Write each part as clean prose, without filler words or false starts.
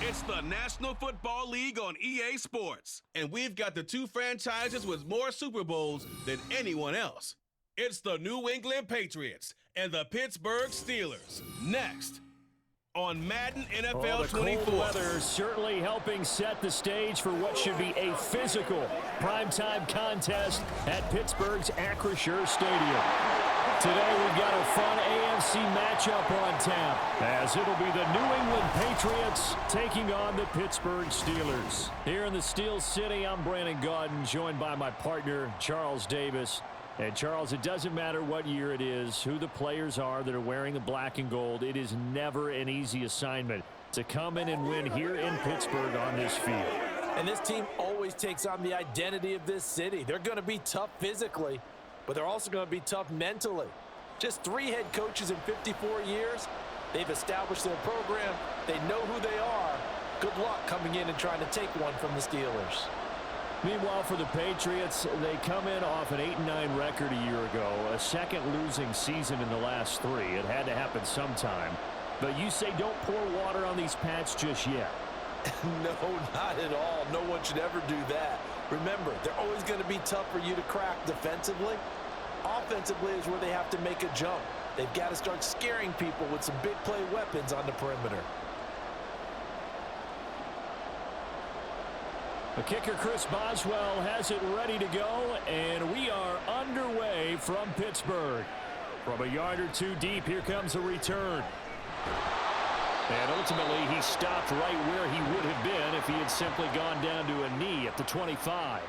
It's the National Football League on EA Sports, and we've got the two franchises with more Super Bowls than anyone else. It's the New England Patriots and the Pittsburgh Steelers. Next on Madden NFL 24. The cold weather certainly helping set the stage for what should be a physical primetime contest at Pittsburgh's Acrisure Stadium. Today we've got a fun AFC matchup on tap, as it'll be the New England Patriots taking on the Pittsburgh Steelers. Here in the Steel City, I'm Brandon Gaudin, joined by my partner, Charles Davis. And Charles, it doesn't matter what year it is, who the players are that are wearing the black and gold. It is never an easy assignment to come in and win here in Pittsburgh on this field. And this team always takes on the identity of this city. They're going to be tough physically, but they're also going to be tough mentally. Just 3 head coaches in 54 years. They've established their program. They know who they are. Good luck coming in and trying to take one from the Steelers. Meanwhile, for the Patriots, they come in off an 8-9 record a year ago, a second losing season in the last 3. It had to happen sometime. But you say don't pour water on these Pats just yet. No, not at all. No one should ever do that. Remember, they're always going to be tough for you to crack defensively. Offensively is where they have to make a jump. They've got to start scaring people with some big play weapons on the perimeter. The kicker, Chris Boswell, has it ready to go, and we are underway from Pittsburgh. From a yard or two deep, here comes a return. And ultimately, he stopped right where he would have been if he had simply gone down to a knee at the 25.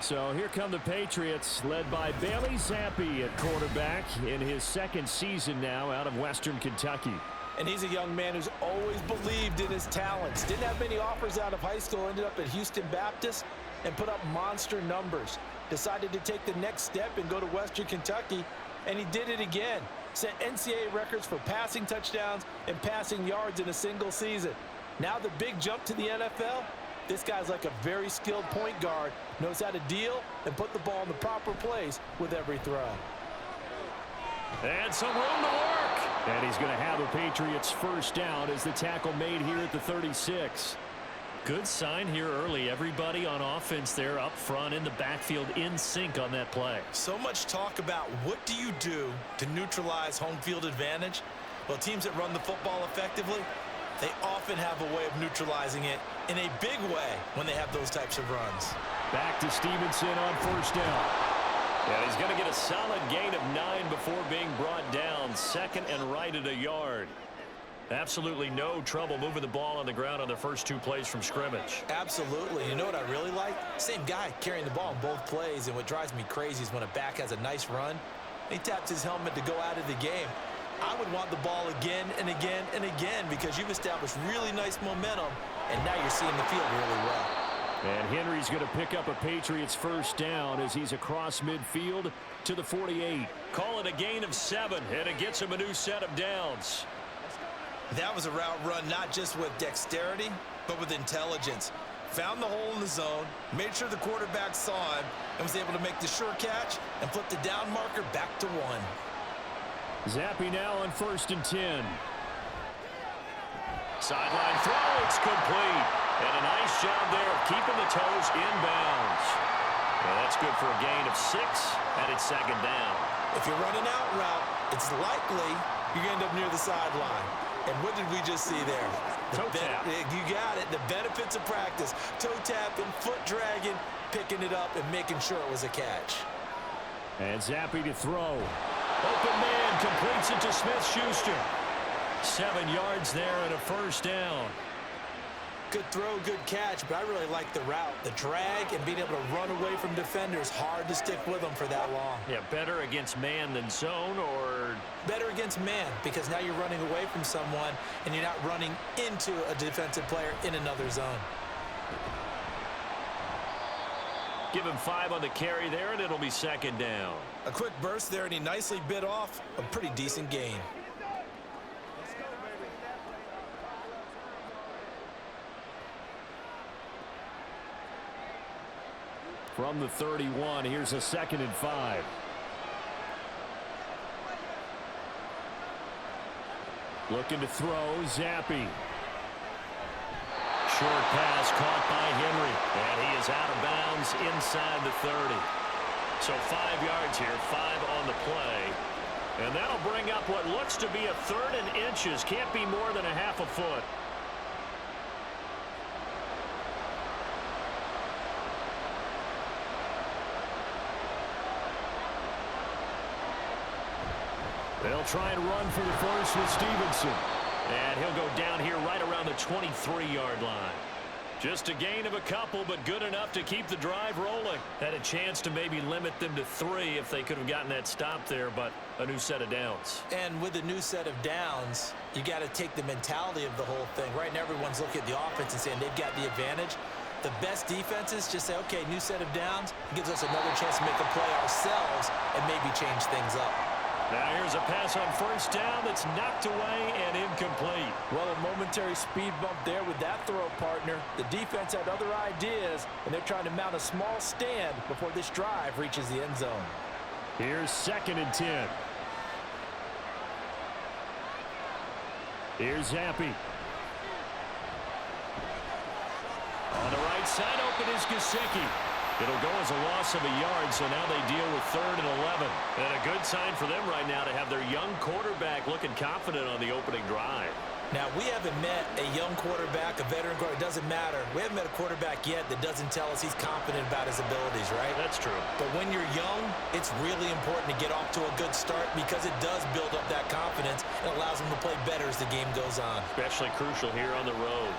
So here come the Patriots, led by Bailey Zappi at quarterback in his second season now out of Western Kentucky. And he's a young man who's always believed in his talents. Didn't have many offers out of high school, ended up at Houston Baptist and put up monster numbers. Decided to take the next step and go to Western Kentucky, and he did it again. Set NCAA records for passing touchdowns and passing yards in a single season. Now the big jump to the NFL. This guy's like a very skilled point guard, knows how to deal and put the ball in the proper place with every throw. And some room to work. And he's going to have a Patriots first down as the tackle made here at the 36. Good sign here early. Everybody on offense there up front in the backfield in sync on that play. So much talk about what do you do to neutralize home field advantage? Well, teams that run the football effectively, they often have a way of neutralizing it in a big way when they have those types of runs. Back to Stevenson on first down. And he's going to get a solid gain of 9 before being brought down. Second and right at a yard. Absolutely no trouble moving the ball on the ground on the first 2 plays from scrimmage. Absolutely. You know what I really like? Same guy carrying the ball in both plays, and what drives me crazy is when a back has a nice run, he taps his helmet to go out of the game. I would want the ball again and again and again because you've established really nice momentum, and now you're seeing the field really well. And Henry's going to pick up a Patriots first down as he's across midfield to the 48. Call it a gain of 7, and it gets him a new set of downs. That was a route run not just with dexterity, but with intelligence. Found the hole in the zone, made sure the quarterback saw him, and was able to make the sure catch and flip the down marker back to 1. Zappi now on first and 10. Sideline throw, it's complete. And a nice job there of keeping the toes inbounds. Well, that's good for a gain of 6, and it's second down. If you're running out route, it's likely you're going to end up near the sideline. And what did we just see there? Toe tap. You got it. The benefits of practice. Toe tapping, foot dragging, picking it up, and making sure it was a catch. And Zappi to throw. Open man completes it to Smith-Schuster. 7 yards there and a first down. Good throw, good catch, but I really like the route. The drag and being able to run away from defenders, hard to stick with them for that long. Yeah, better against man than zone, or? Better against man, because now you're running away from someone and you're not running into a defensive player in another zone. Give him 5 on the carry there, and it'll be second down. A quick burst there, and he nicely bit off a pretty decent gain. From the 31, here's a 2nd and 5. Looking to throw, Zappi. short pass caught by Henry. And he is out of bounds inside the 30. So 5 yards here, 5 on the play. And that'll bring up what looks to be a 3rd and inches. Can't be more than a half a foot. They'll try and run for the first with Stevenson. And he'll go down here right around the 23-yard line. Just a gain of a couple, but good enough to keep the drive rolling. Had a chance to maybe limit them to 3 if they could have gotten that stop there, but a new set of downs. And with a new set of downs, you got to take the mentality of the whole thing. Right now, everyone's looking at the offense and saying they've got the advantage. The best defenses just say, okay, new set of downs. It gives us another chance to make a play ourselves and maybe change things up. Now here's a pass on first down that's knocked away and incomplete. Well, a momentary speed bump there with that throw, partner. The defense had other ideas, and they're trying to mount a small stand before this drive reaches the end zone. Here's 2nd and 10. Here's Happy. On the right side, open is Gesicki. It'll go as a loss of a yard, so now they deal with 3rd and 11. And a good sign for them right now to have their young quarterback looking confident on the opening drive. Now, we haven't met a young quarterback, a veteran quarterback. It doesn't matter. We haven't met a quarterback yet that doesn't tell us he's confident about his abilities, right? That's true. But when you're young, it's really important to get off to a good start because it does build up that confidence and allows them to play better as the game goes on. Especially crucial here on the road.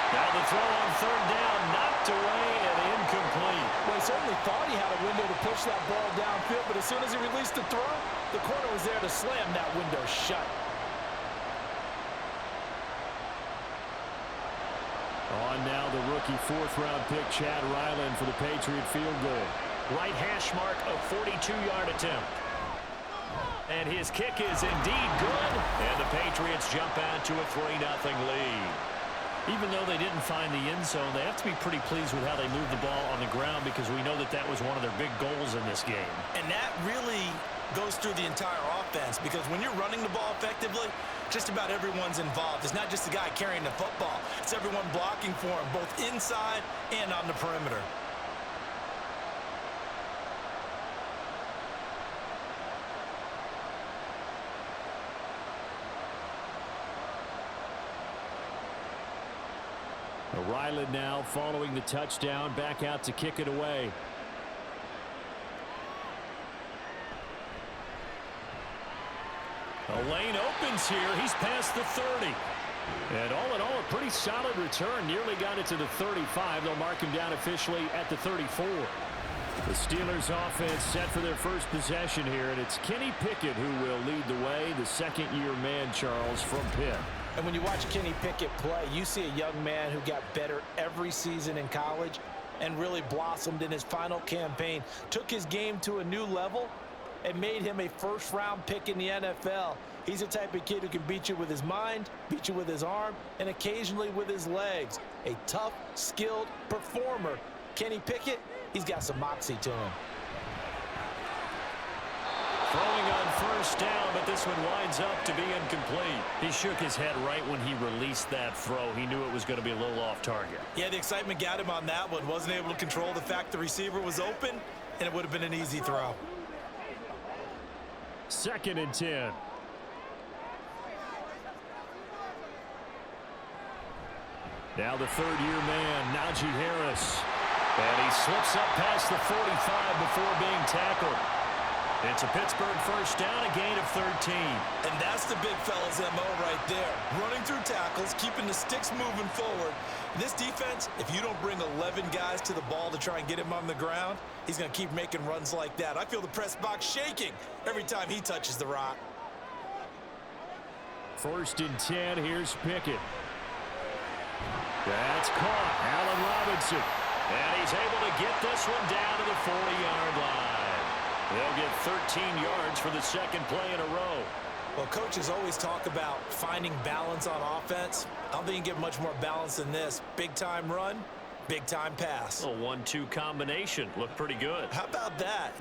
Now the throw on 3rd down, knocked away and incomplete. Well, he certainly thought he had a window to push that ball downfield, but as soon as he released the throw, the corner was there to slam that window shut. On now the rookie 4th-round pick, Chad Ryland, for the Patriot field goal. Right hash mark of 42-yard attempt. And his kick is indeed good. And the Patriots jump out to a 3-0 lead. Even though they didn't find the end zone, they have to be pretty pleased with how they moved the ball on the ground because we know that that was one of their big goals in this game. And that really goes through the entire offense because when you're running the ball effectively, just about everyone's involved. It's not just the guy carrying the football. It's everyone blocking for him, both inside and on the perimeter. Ryland now following the touchdown, back out to kick it away. A lane opens here. He's past the 30. And all in all, a pretty solid return. Nearly got it to the 35. They'll mark him down officially at the 34. The Steelers offense set for their first possession here, and it's Kenny Pickett who will lead the way, the second-year man, Charles, from Pitt. And when you watch Kenny Pickett play, you see a young man who got better every season in college and really blossomed in his final campaign, took his game to a new level, and made him a first-round pick in the NFL. He's the type of kid who can beat you with his mind, beat you with his arm, and occasionally with his legs. A tough, skilled performer. Kenny Pickett, he's got some moxie to him. Throwing on first down, but this one winds up to be incomplete. He shook his head right when he released that throw. He knew it was going to be a little off target. Yeah, the excitement got him on that one. Wasn't able to control the fact the receiver was open, and it would have been an easy throw. 2nd and 10. Now the third-year man, Najee Harris. And he slips up past the 45 before being tackled. It's a Pittsburgh first down, a gain of 13. And that's the big fella's MO right there. Running through tackles, keeping the sticks moving forward. This defense, if you don't bring 11 guys to the ball to try and get him on the ground, he's going to keep making runs like that. I feel the press box shaking every time he touches the rock. 1st and 10, here's Pickett. That's caught. Allen Robinson. And he's able to get this one down to the 40-yard line. They'll get 13 yards for the second play in a row. Well, coaches always talk about finding balance on offense. I don't think you can get much more balance than this. Big-time run, big-time pass. A 1-2 combination. Looked pretty good. How about that?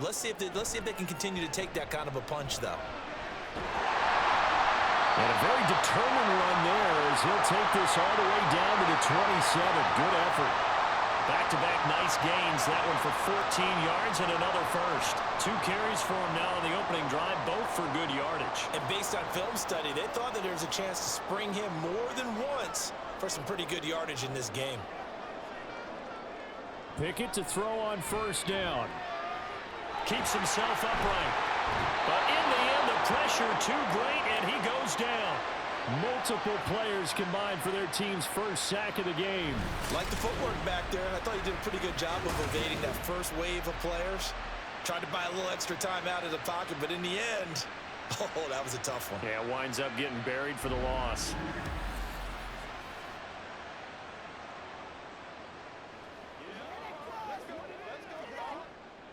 Let's see if they can continue to take that kind of a punch, though. And a very determined run there as as he'll take this all the way down to the 27. Good effort. Back-to-back nice gains. That one for 14 yards and another first. 2 carries for him now on the opening drive, both for good yardage. And based on film study, they thought that there was a chance to spring him more than once for some pretty good yardage in this game. Pickett to throw on first down. Keeps himself upright. But in the end, the pressure too great, and he goes down. Multiple players combined for their team's first sack of the game. Like the footwork back there, I thought he did a pretty good job of evading that first wave of players. Tried to buy a little extra time out of the pocket, but in the end, oh, that was a tough one. Yeah, winds up getting buried for the loss.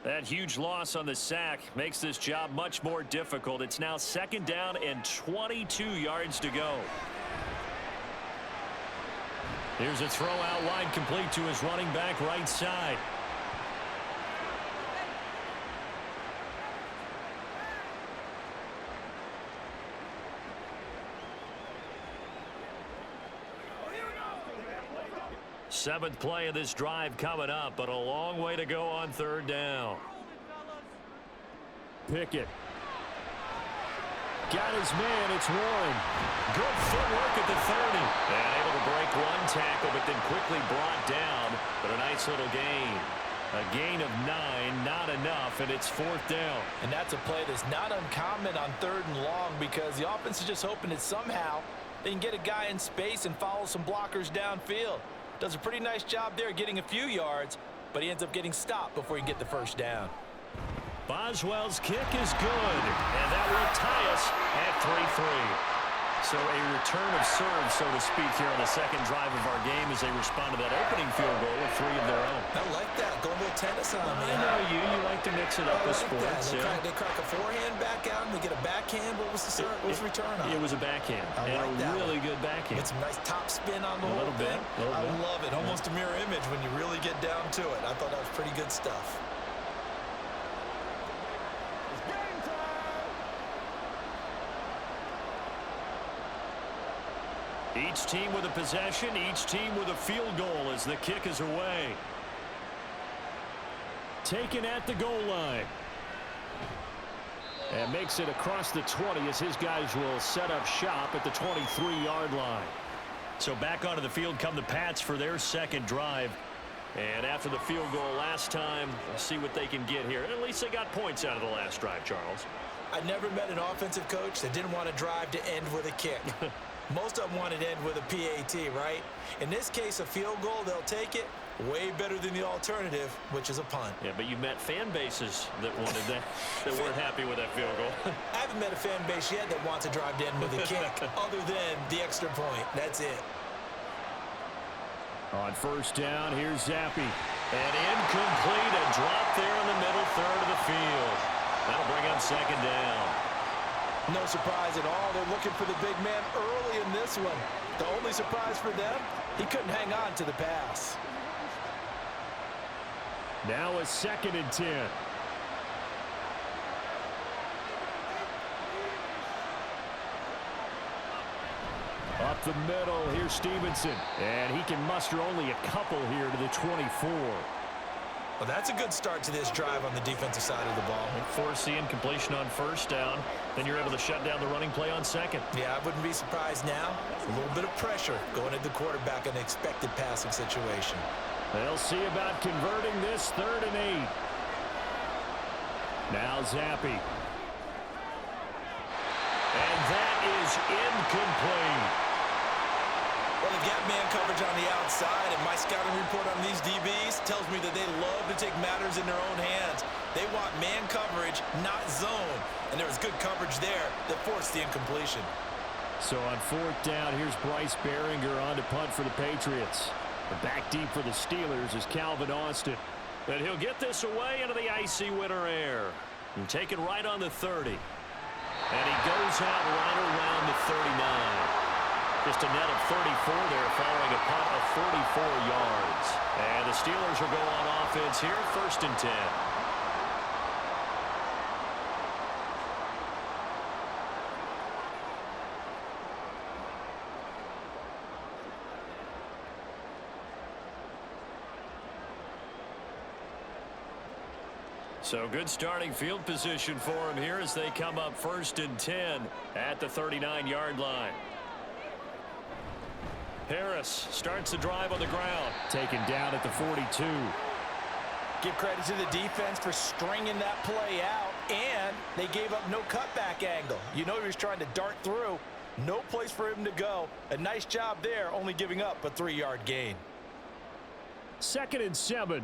That huge loss on the sack makes this job much more difficult. It's now 2nd down and 22 yards to go. Here's a throw out wide, complete to his running back right side. Seventh play of this drive coming up, but a long way to go on 3rd down. Pickett. Got his man. It's Warren. Good footwork at the 30. And able to break one tackle, but then quickly brought down. But a nice little gain. A gain of 9, not enough, and it's 4th down. And that's a play that's not uncommon on 3rd and long because the offense is just hoping that somehow they can get a guy in space and follow some blockers downfield. Does a pretty nice job there getting a few yards, but he ends up getting stopped before he can get the first down. Boswell's kick is good, and that will tie us at 3-3. So a return of serve, so to speak, here on the 2nd drive of our game as they respond to that opening field goal with 3 of their own. I like that. Go a little tennis on me. I know you. You like to mix it up with sports. They crack a forehand back out and they get a backhand. What was the return on? It was a backhand. And a really good backhand. Get some nice top spin on the whole thing. I love it. Almost a mirror image when you really get down to it. I thought that was pretty good stuff. Each team with a possession, each team with a field goal as the kick is away. Taken at the goal line. And makes it across the 20 as his guys will set up shop at the 23-yard line. So back onto the field come the Pats for their 2nd drive. And after the field goal last time, we'll see what they can get here. At least they got points out of the last drive, Charles. I never met an offensive coach that didn't want to drive to end with a kick. Most of them wanted to end with a PAT, right? In this case, a field goal, they'll take it. Way better than the alternative, which is a punt. Yeah, but you met fan bases that wanted that, that weren't happy with that field goal. I haven't met a fan base yet that wants to drive to end with a kick, other than the extra point. That's it. On 1st down, here's Zappi. And incomplete, a drop there in the middle 3rd of the field. That'll bring up 2nd down. No surprise at all. They're looking for the big man early in this one. The only surprise for them, he couldn't hang on to the pass. Now a 2nd and 10. Up the middle, here's Stevenson. And he can muster only a couple here to the 24. Well, that's a good start to this drive on the defensive side of the ball. Force the incompletion on 1st down. Then you're able to shut down the running play on 2nd. Yeah, I wouldn't be surprised now. A little bit of pressure going at the quarterback in an expected passing situation. They'll see about converting this 3rd and 8. Now Zappi. And that is incomplete. Well, they've got man coverage on the outside, and my scouting report on these DBs tells me that they love to take matters in their own hands. They want man coverage, not zone. And there was good coverage there that forced the incompletion. So on 4th down, here's Bryce Behringer on to punt for the Patriots. The back deep for the Steelers is Calvin Austin. And he'll get this away into the icy winter air. And take it right on the 30. And he goes out right around the 39. Just a net of 34 there following a punt of 44 yards. And the Steelers will go on offense here, 1st and 10. So good starting field position for him here as they come up 1st and 10 at the 39-yard line. Harris starts the drive on the ground. Taken down at the 42. Give credit to the defense for stringing that play out, and they gave up no cutback angle. You know he was trying to dart through. No place for him to go. A nice job there, only giving up a 3-yard gain. 2nd and 7.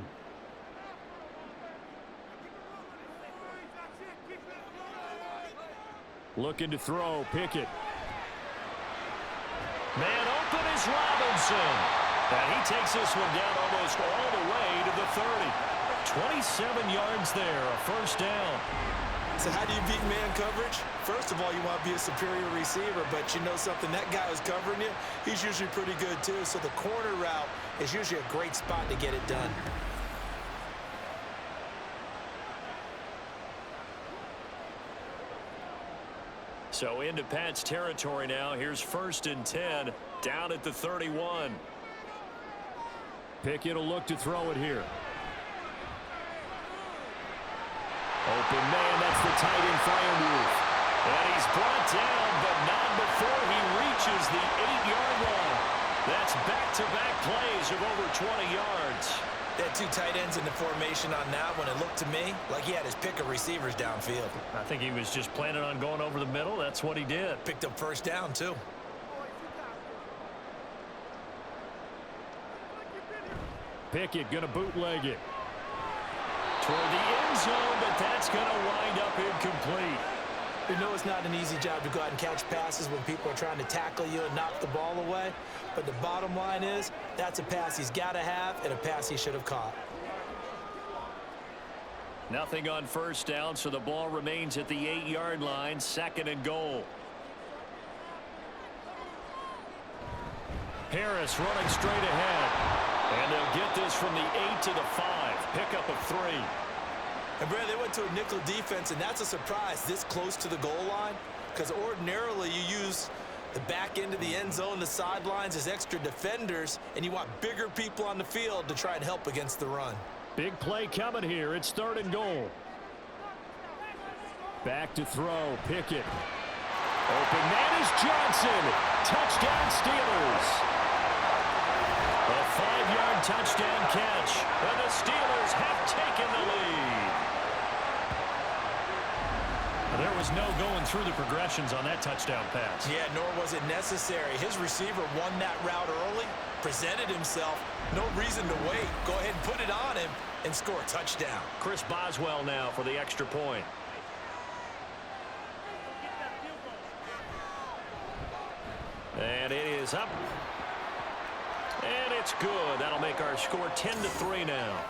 Looking to throw, Pickett. Man open is Robinson. And he takes this one down almost all the way to the 30. 27 yards there, a 1st down. So how do you beat man coverage? First of all, you want to be a superior receiver, but you know something, that guy who's covering you, he's usually pretty good too. So the corner route is usually a great spot to get it done. So into Pat's territory now. Here's 1st and 10 down at the 31. Pickett will look to throw it here. Open man, that's the tight end Firewolf. And he's brought down, but not before he reaches the 8-yard line. That's back-to-back plays of over 20 yards. They had 2 tight ends in the formation on that one. It looked to me like he had his pick of receivers downfield. I think he was just planning on going over the middle. That's what he did. Picked up 1st down, too. Pickett going to bootleg it. Toward the end zone, but that's going to wind up incomplete. You know it's not an easy job to go out and catch passes when people are trying to tackle you and knock the ball away. But the bottom line is, that's a pass he's got to have and a pass he should have caught. Nothing on 1st down, so the ball remains at the 8-yard line, 2nd and goal. Harris running straight ahead. And they'll get this from the 8 to the 5. Pickup of 3. And Brad, they went to a nickel defense, and that's a surprise this close to the goal line, because ordinarily you use the back end of the end zone, the sidelines as extra defenders, and you want bigger people on the field to try and help against the run. Big play coming here. It's 3rd and goal. Back to throw, Pickett. Open man is Johnson. Touchdown Steelers. A 5-yard touchdown catch, and the Steelers have taken the lead. There was no going through the progressions on that touchdown pass. Yeah, nor was it necessary. His receiver won that route early, presented himself. No reason to wait. Go ahead and put it on him and score a touchdown. Chris Boswell now for the extra point. And it is up. And it's good. That'll make our score 10-3 now.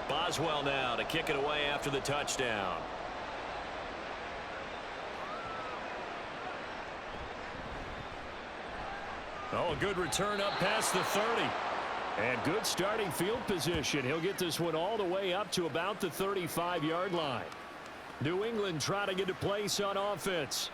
Boswell now to kick it away after the touchdown. Oh, a good return up past the 30. And good starting field position. He'll get this one all the way up to about the 35-yard line. New England trying to get a place on offense.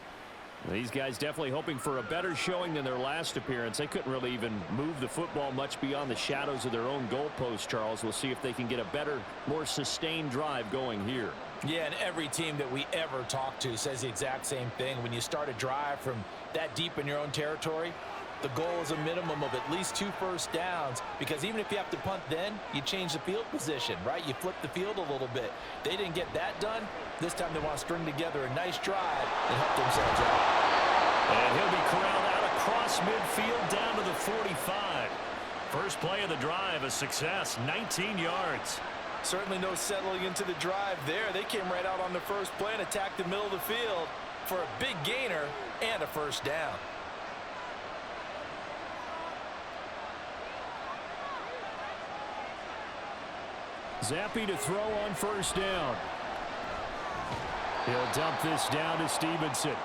These guys definitely hoping for a better showing than their last appearance. They couldn't really even move the football much beyond the shadows of their own goalpost, Charles. We'll see if they can get a better, more sustained drive going here. Yeah, and every team that we ever talk to says the exact same thing. When you start a drive from that deep in your own territory, the goal is a minimum of at least 2 first downs, because even if you have to punt then, you change the field position, right? You flip the field a little bit. They didn't get that done. This time they want to string together a nice drive and help themselves out. And he'll be corralled out across midfield down to the 45. First play of the drive, a success, 19 yards. Certainly no settling into the drive there. They came right out on the first play and attacked the middle of the field for a big gainer and a first down. Zappe to throw on first down. He'll dump this down to Stevenson.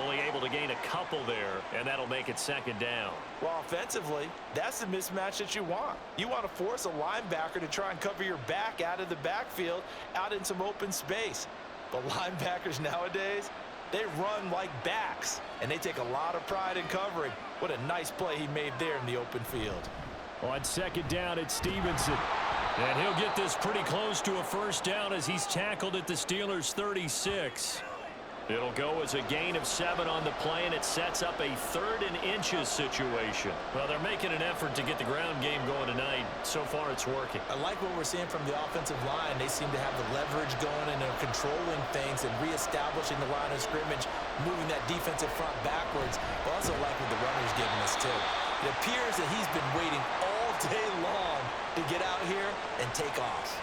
Only able to gain a couple there, and that'll make it second down. Well, offensively, that's the mismatch that you want. You want to force a linebacker to try and cover your back out of the backfield, out in some open space. But linebackers nowadays, they run like backs, and they take a lot of pride in covering. What a nice play he made there in the open field. On second down, it's Stevenson. And he'll get this pretty close to a first down as he's tackled at the Steelers' 36. It'll go as a gain of 7 on the play, and it sets up a 3rd and inches situation. Well, they're making an effort to get the ground game going tonight. So far, it's working. I like what we're seeing from the offensive line. They seem to have the leverage going and are controlling things and reestablishing the line of scrimmage, moving that defensive front backwards. I also like what the runner's giving us, too. It appears that he's been waiting all day long to get out here and take off.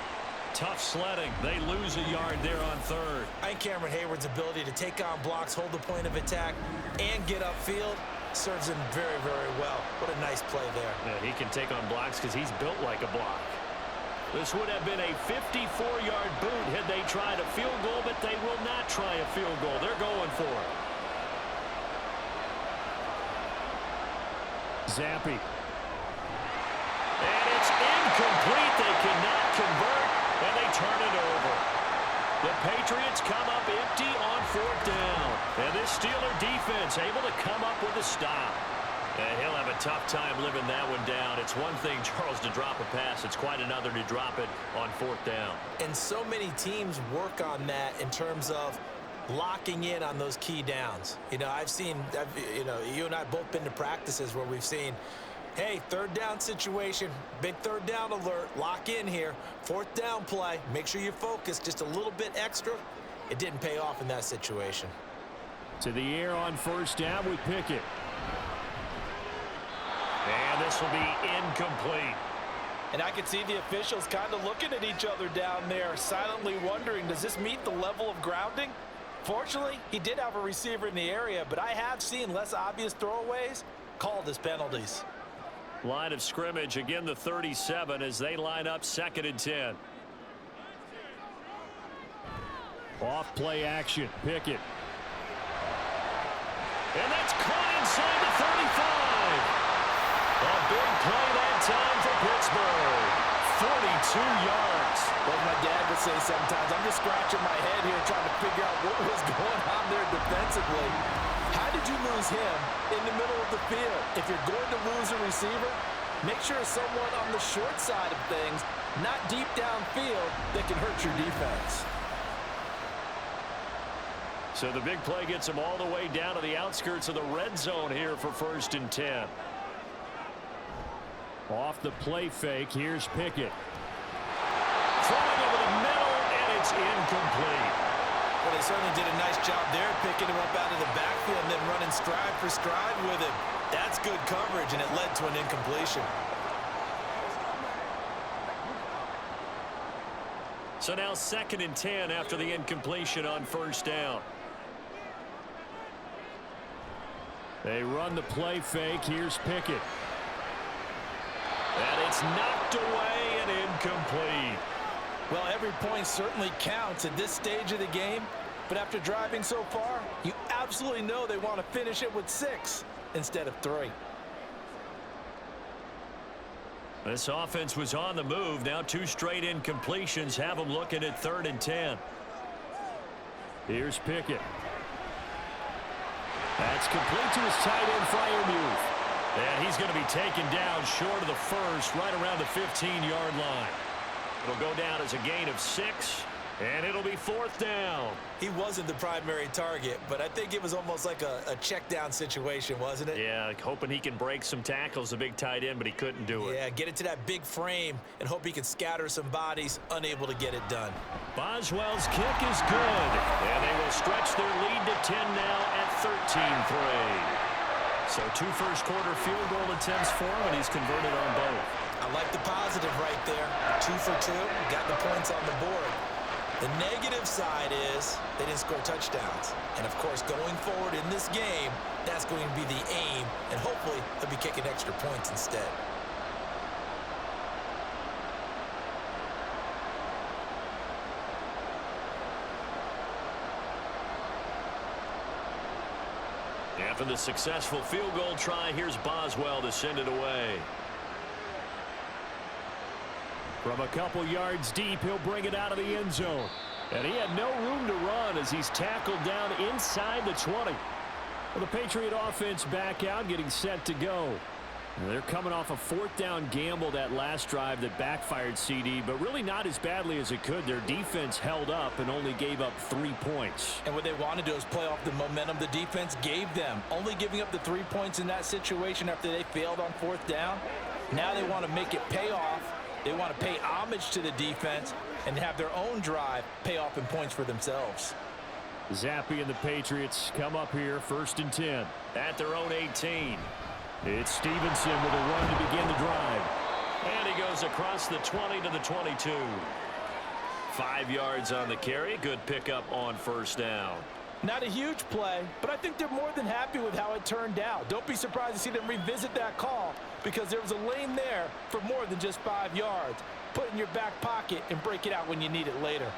Tough sledding. They lose a yard there on 3rd. I think Cameron Hayward's ability to take on blocks, hold the point of attack, and get upfield serves him very, very well. What a nice play there. Yeah, he can take on blocks because he's built like a block. This would have been a 54-yard boot had they tried a field goal, but they will not try a field goal. They're going for it. Zappe. And it's incomplete. They cannot convert, and they turn it over. The Patriots come up empty on 4th down. And this Steeler defense able to come up with a stop. And he'll have a tough time living that one down. It's one thing, Charles, to drop a pass. It's quite another to drop it on 4th down. And so many teams work on that in terms of locking in on those key downs. You know, you and I both been to practices where we've seen, hey, 3rd down situation, big 3rd down alert, lock in here, 4th down play, make sure you're focused just a little bit extra. It didn't pay off in that situation. To the air on first down with Pickett. And this will be incomplete. And I could see the officials kind of looking at each other down there, silently wondering, does this meet the level of grounding? Fortunately, he did have a receiver in the area, but I have seen less obvious throwaways called as penalties. Line of scrimmage, again the 37 as they line up 2nd and 10. Off play action, Pickett. And that's caught inside the 35. A big play that time for Pittsburgh. 42 yards. Like my dad would say sometimes, I'm just scratching my head here trying to figure out what was going on there defensively. How did you lose him in the middle of the field? If you're going to lose a receiver, make sure it's someone on the short side of things, not deep downfield, that can hurt your defense. So the big play gets them all the way down to the outskirts of the red zone here for 1st and 10. Off the play fake, here's Pickett. Throwing over the middle, and it's incomplete. Well, they certainly did a nice job there, picking him up out of the backfield and then running stride for stride with him. That's good coverage, and it led to an incompletion. So now 2nd and 10 after the incompletion on 1st down. They run the play fake, here's Pickett. And it's knocked away and incomplete. Well, every point certainly counts at this stage of the game, but after driving so far, you absolutely know they want to finish it with 6 instead of 3. This offense was on the move. Now 2 straight incompletions have them looking at 3rd and 10. Here's Pickett. That's complete to his tight end, Freiermuth. And he's going to be taken down short of the first, right around the 15-yard line. It'll go down as a gain of 6, and it'll be 4th down. He wasn't the primary target, but I think it was almost like a check down situation, wasn't it? Yeah, hoping he can break some tackles, a big tight end, but he couldn't do it. Yeah, get it to that big frame and hope he can scatter some bodies, unable to get it done. Boswell's kick is good, and they will stretch their lead to 10 now at 13-3. So 2 first-quarter field goal attempts for him, and he's converted on both. I like the positive right there. 2 for 2, got the points on the board. The negative side is they didn't score touchdowns. And, of course, going forward in this game, that's going to be the aim, and hopefully they'll be kicking extra points instead. For the successful field goal try, here's Boswell to send it away. From a couple yards deep, he'll bring it out of the end zone. And he had no room to run as he's tackled down inside the 20. Well, the Patriot offense back out, getting set to go. And they're coming off a fourth down gamble that last drive that backfired, CD, but really not as badly as it could. Their defense held up and only gave up 3 points. And what they want to do is play off the momentum the defense gave them. Only giving up the 3 points in that situation after they failed on fourth down. Now they want to make it pay off. They want to pay homage to the defense and have their own drive pay off in points for themselves. Zappi and the Patriots come up here, 1st and 10. At their own 18. It's Stevenson with a run to begin the drive. And he goes across the 20 to the 22. 5 yards on the carry. Good pickup on first down. Not a huge play, but I think they're more than happy with how it turned out. Don't be surprised to see them revisit that call because there was a lane there for more than just 5 yards. Put it in your back pocket and break it out when you need it later.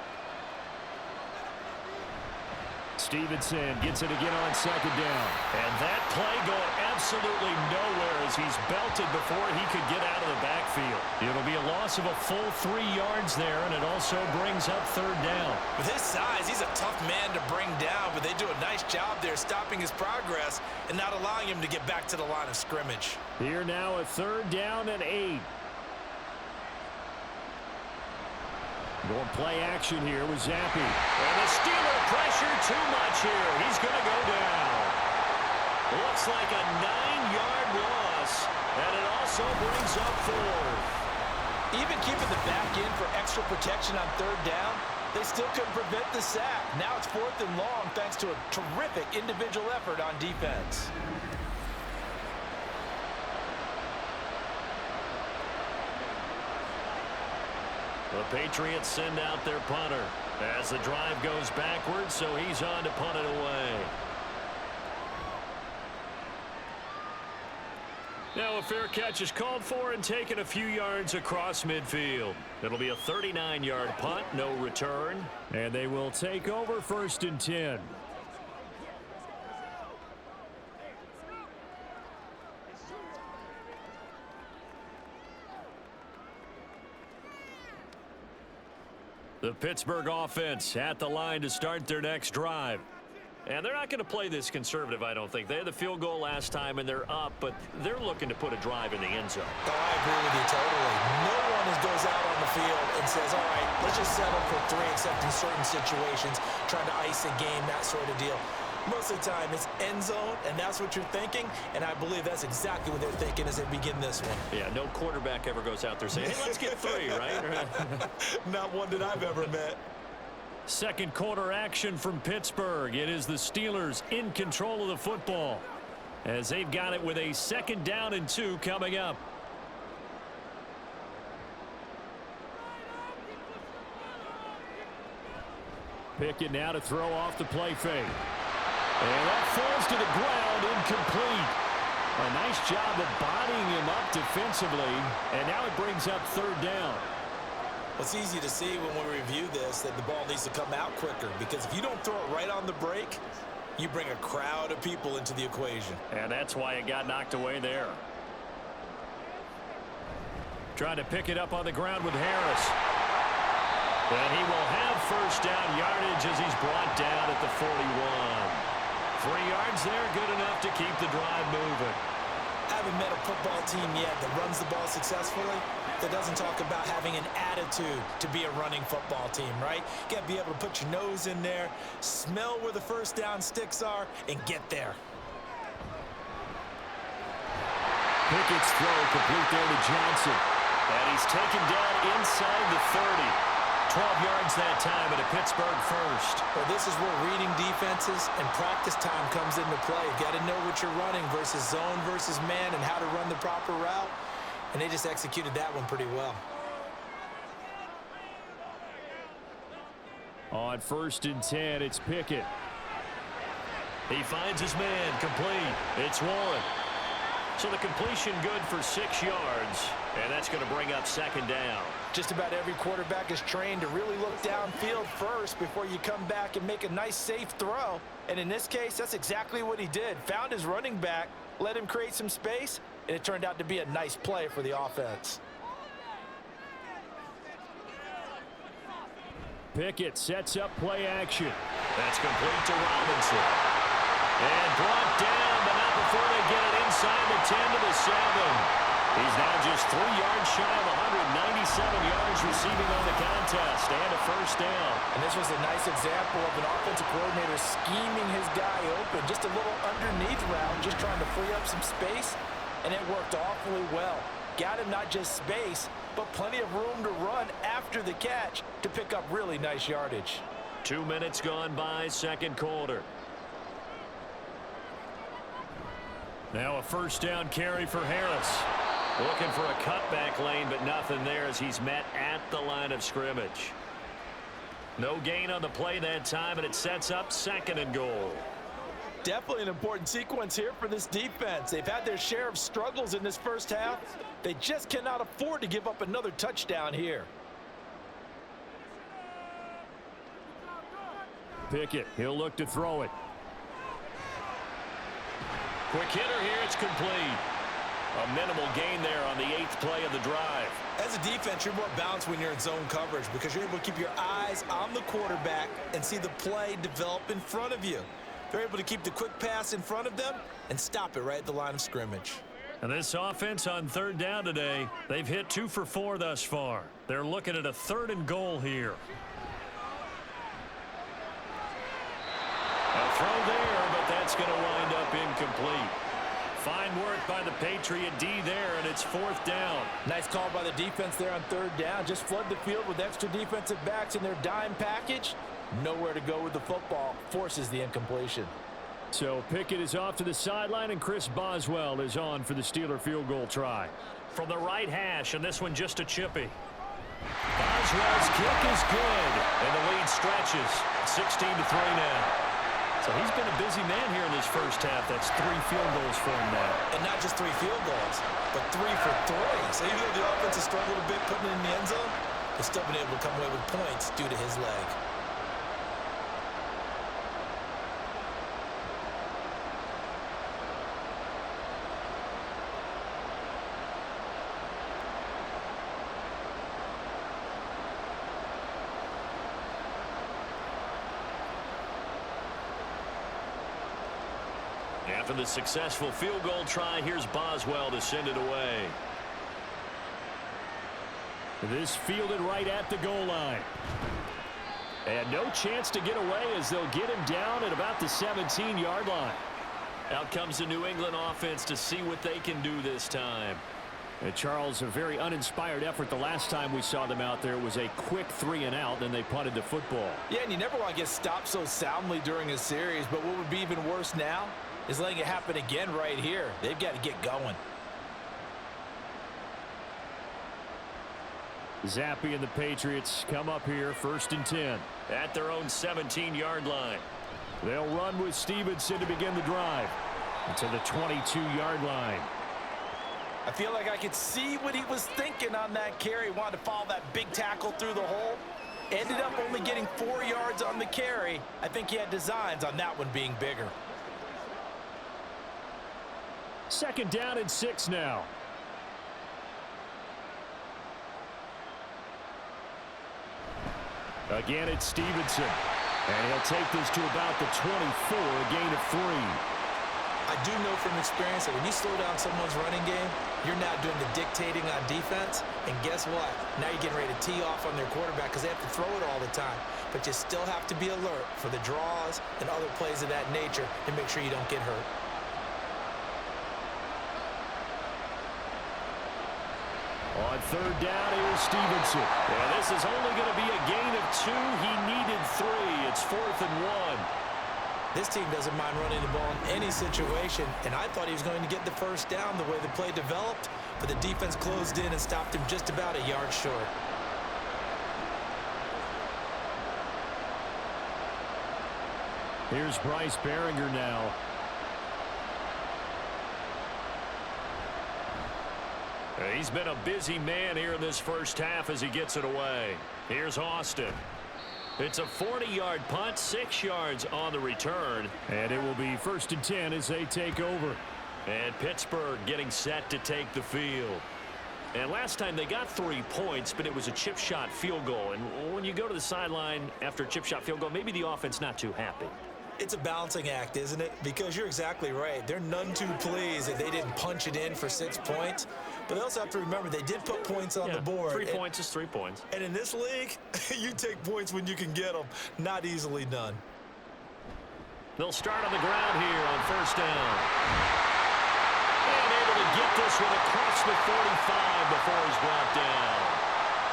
Stevenson gets it again on 2nd down. And that play going absolutely nowhere as he's belted before he could get out of the backfield. It'll be a loss of a full 3 yards there, and it also brings up 3rd down. With his size, he's a tough man to bring down, but they do a nice job there stopping his progress and not allowing him to get back to the line of scrimmage. Here now a 3rd down and 8. Going play action here with Zappi. And the Steeler pressure too much here. He's going to go down. Looks like a 9-yard loss, and it also brings up 4. Even keeping the back end for extra protection on 3rd down, they still couldn't prevent the sack. Now it's 4th and long thanks to a terrific individual effort on defense. The Patriots send out their punter as the drive goes backwards, so he's on to punt it away. Now a fair catch is called for and taken a few yards across midfield. It'll be a 39-yard punt, no return. And they will take over 1st and 10. The Pittsburgh offense at the line to start their next drive. And they're not going to play this conservative, I don't think. They had the field goal last time, and they're up, but they're looking to put a drive in the end zone. Oh, I agree with you totally. No one goes out on the field and says, all right, let's just settle for 3, except in certain situations, trying to ice a game, that sort of deal. Most of the time, it's end zone, and that's what you're thinking, and I believe that's exactly what they're thinking as they begin this one. Yeah, no quarterback ever goes out there saying, hey, let's get 3, right? Not one that I've ever met. Second quarter action from Pittsburgh. It is the Steelers in control of the football as they've got it with a 2nd down and 2 coming up. Pickett now to throw off the play fake. And that falls to the ground, incomplete. A nice job of bodying him up defensively, and now it brings up 3rd down. It's easy to see when we review this that the ball needs to come out quicker, because if you don't throw it right on the break, you bring a crowd of people into the equation. And that's why it got knocked away there. Trying to pick it up on the ground with Harris. And he will have 1st down yardage as he's brought down at the 41. 3 yards there, good enough to keep the drive moving. I haven't met a football team yet that runs the ball successfully that doesn't talk about having an attitude to be a running football team, right? You got to be able to put your nose in there, smell where the 1st down sticks are, and get there. Pickett's throw complete there to Johnson. And he's taken down inside the 30. 12 yards that time and a Pittsburgh 1st. Well, this is where reading defenses and practice time comes into play. You got to know what you're running versus zone versus man and how to run the proper route. And they just executed that one pretty well. On 1st and 10, it's Pickett. He finds his man complete. It's Warren. So the completion good for 6 yards, and that's going to bring up 2nd down. Just about every quarterback is trained to really look downfield first before you come back and make a nice, safe throw. And in this case, that's exactly what he did. Found his running back, let him create some space, and it turned out to be a nice play for the offense. Pickett sets up play action. That's complete to Robinson. And brought down, but not before they get it inside the 10 to the 7. He's now just 3 yards shy of 197 yards receiving on the contest and a 1st down. And this was a nice example of an offensive coordinator scheming his guy open. Just a little underneath route, just trying to free up some space, and it worked awfully well. Got him not just space, but plenty of room to run after the catch to pick up really nice yardage. 2 minutes gone by, 2nd quarter. Now a 1st down carry for Harris. Looking for a cutback lane, but nothing there as he's met at the line of scrimmage. No gain on the play that time, and it sets up 2nd and goal. Definitely an important sequence here for this defense. They've had their share of struggles in this first half. They just cannot afford to give up another touchdown here. Pickett, he'll look to throw it. Quick hitter here, it's complete. A minimal gain there on the 8th play of the drive. As a defense, you're more balanced when you're in zone coverage because you're able to keep your eyes on the quarterback and see the play develop in front of you. They're able to keep the quick pass in front of them and stop it right at the line of scrimmage. And this offense on 3rd down today, they've hit 2 for 4 thus far. They're looking at a 3rd and goal here. A throw there, but that's going to wind up incomplete. Fine work by the Patriot D there, and it's 4th down. Nice call by the defense there on 3rd down. Just flood the field with extra defensive backs in their dime package. Nowhere to go with the football. Forces the incompletion. So Pickett is off to the sideline, and Chris Boswell is on for the Steeler field goal try. From the right hash, and this one just a chippy. Boswell's kick is good, and the lead stretches. 16-3 now. So he's been a busy man here in this first half. That's 3 field goals for him now. And not just 3 field goals, but 3 for 3. So even though the offense has struggled a bit putting it in the end zone, they've still been able to come away with points due to his leg. After the successful field goal try, here's Boswell to send it away. This fielded right at the goal line. And no chance to get away as they'll get him down at about the 17-yard line. Out comes the New England offense to see what they can do this time. Charles, a very uninspired effort the last time we saw them out there. It was a quick 3 and out, then they punted the football. Yeah, and you never want to get stopped so soundly during a series, but what would be even worse now is letting it happen again right here. They've got to get going. Zappi and the Patriots come up here 1st and 10. At their own 17-yard line. They'll run with Stevenson to begin the drive. To the 22-yard line. I feel like I could see what he was thinking on that carry. Wanted to follow that big tackle through the hole. Ended up only getting 4 yards on the carry. I think he had designs on that one being bigger. 2nd down and 6 now. Again, it's Stevenson. And he'll take this to about the 24, a gain of 3. I do know from experience that when you slow down someone's running game, you're now doing the dictating on defense. And guess what? Now you're getting ready to tee off on their quarterback because they have to throw it all the time. But you still have to be alert for the draws and other plays of that nature to make sure you don't get hurt. On 3rd down, here's Stevenson. Yeah, this is only going to be a gain of 2. He needed 3. It's 4th and 1. This team doesn't mind running the ball in any situation, and I thought he was going to get the 1st down the way the play developed, but the defense closed in and stopped him just about a yard short. Here's Bryce Behringer now. He's been a busy man here in this first half as he gets it away. Here's Austin. It's a 40-yard punt, 6 yards on the return. And it will be 1st and 10 as they take over. And Pittsburgh getting set to take the field. And last time they got 3 points, but it was a chip shot field goal. And when you go to the sideline after a chip shot field goal, maybe the offense not too happy. It's a balancing act, isn't it? Because you're exactly right. They're none too pleased that they didn't punch it in for 6 points. But they also have to remember they did put points on the board. 3 points is 3 points. And in this league, you take points when you can get them. Not easily done. They'll start on the ground here on 1st down. And able to get this one across the 45 before he's brought down.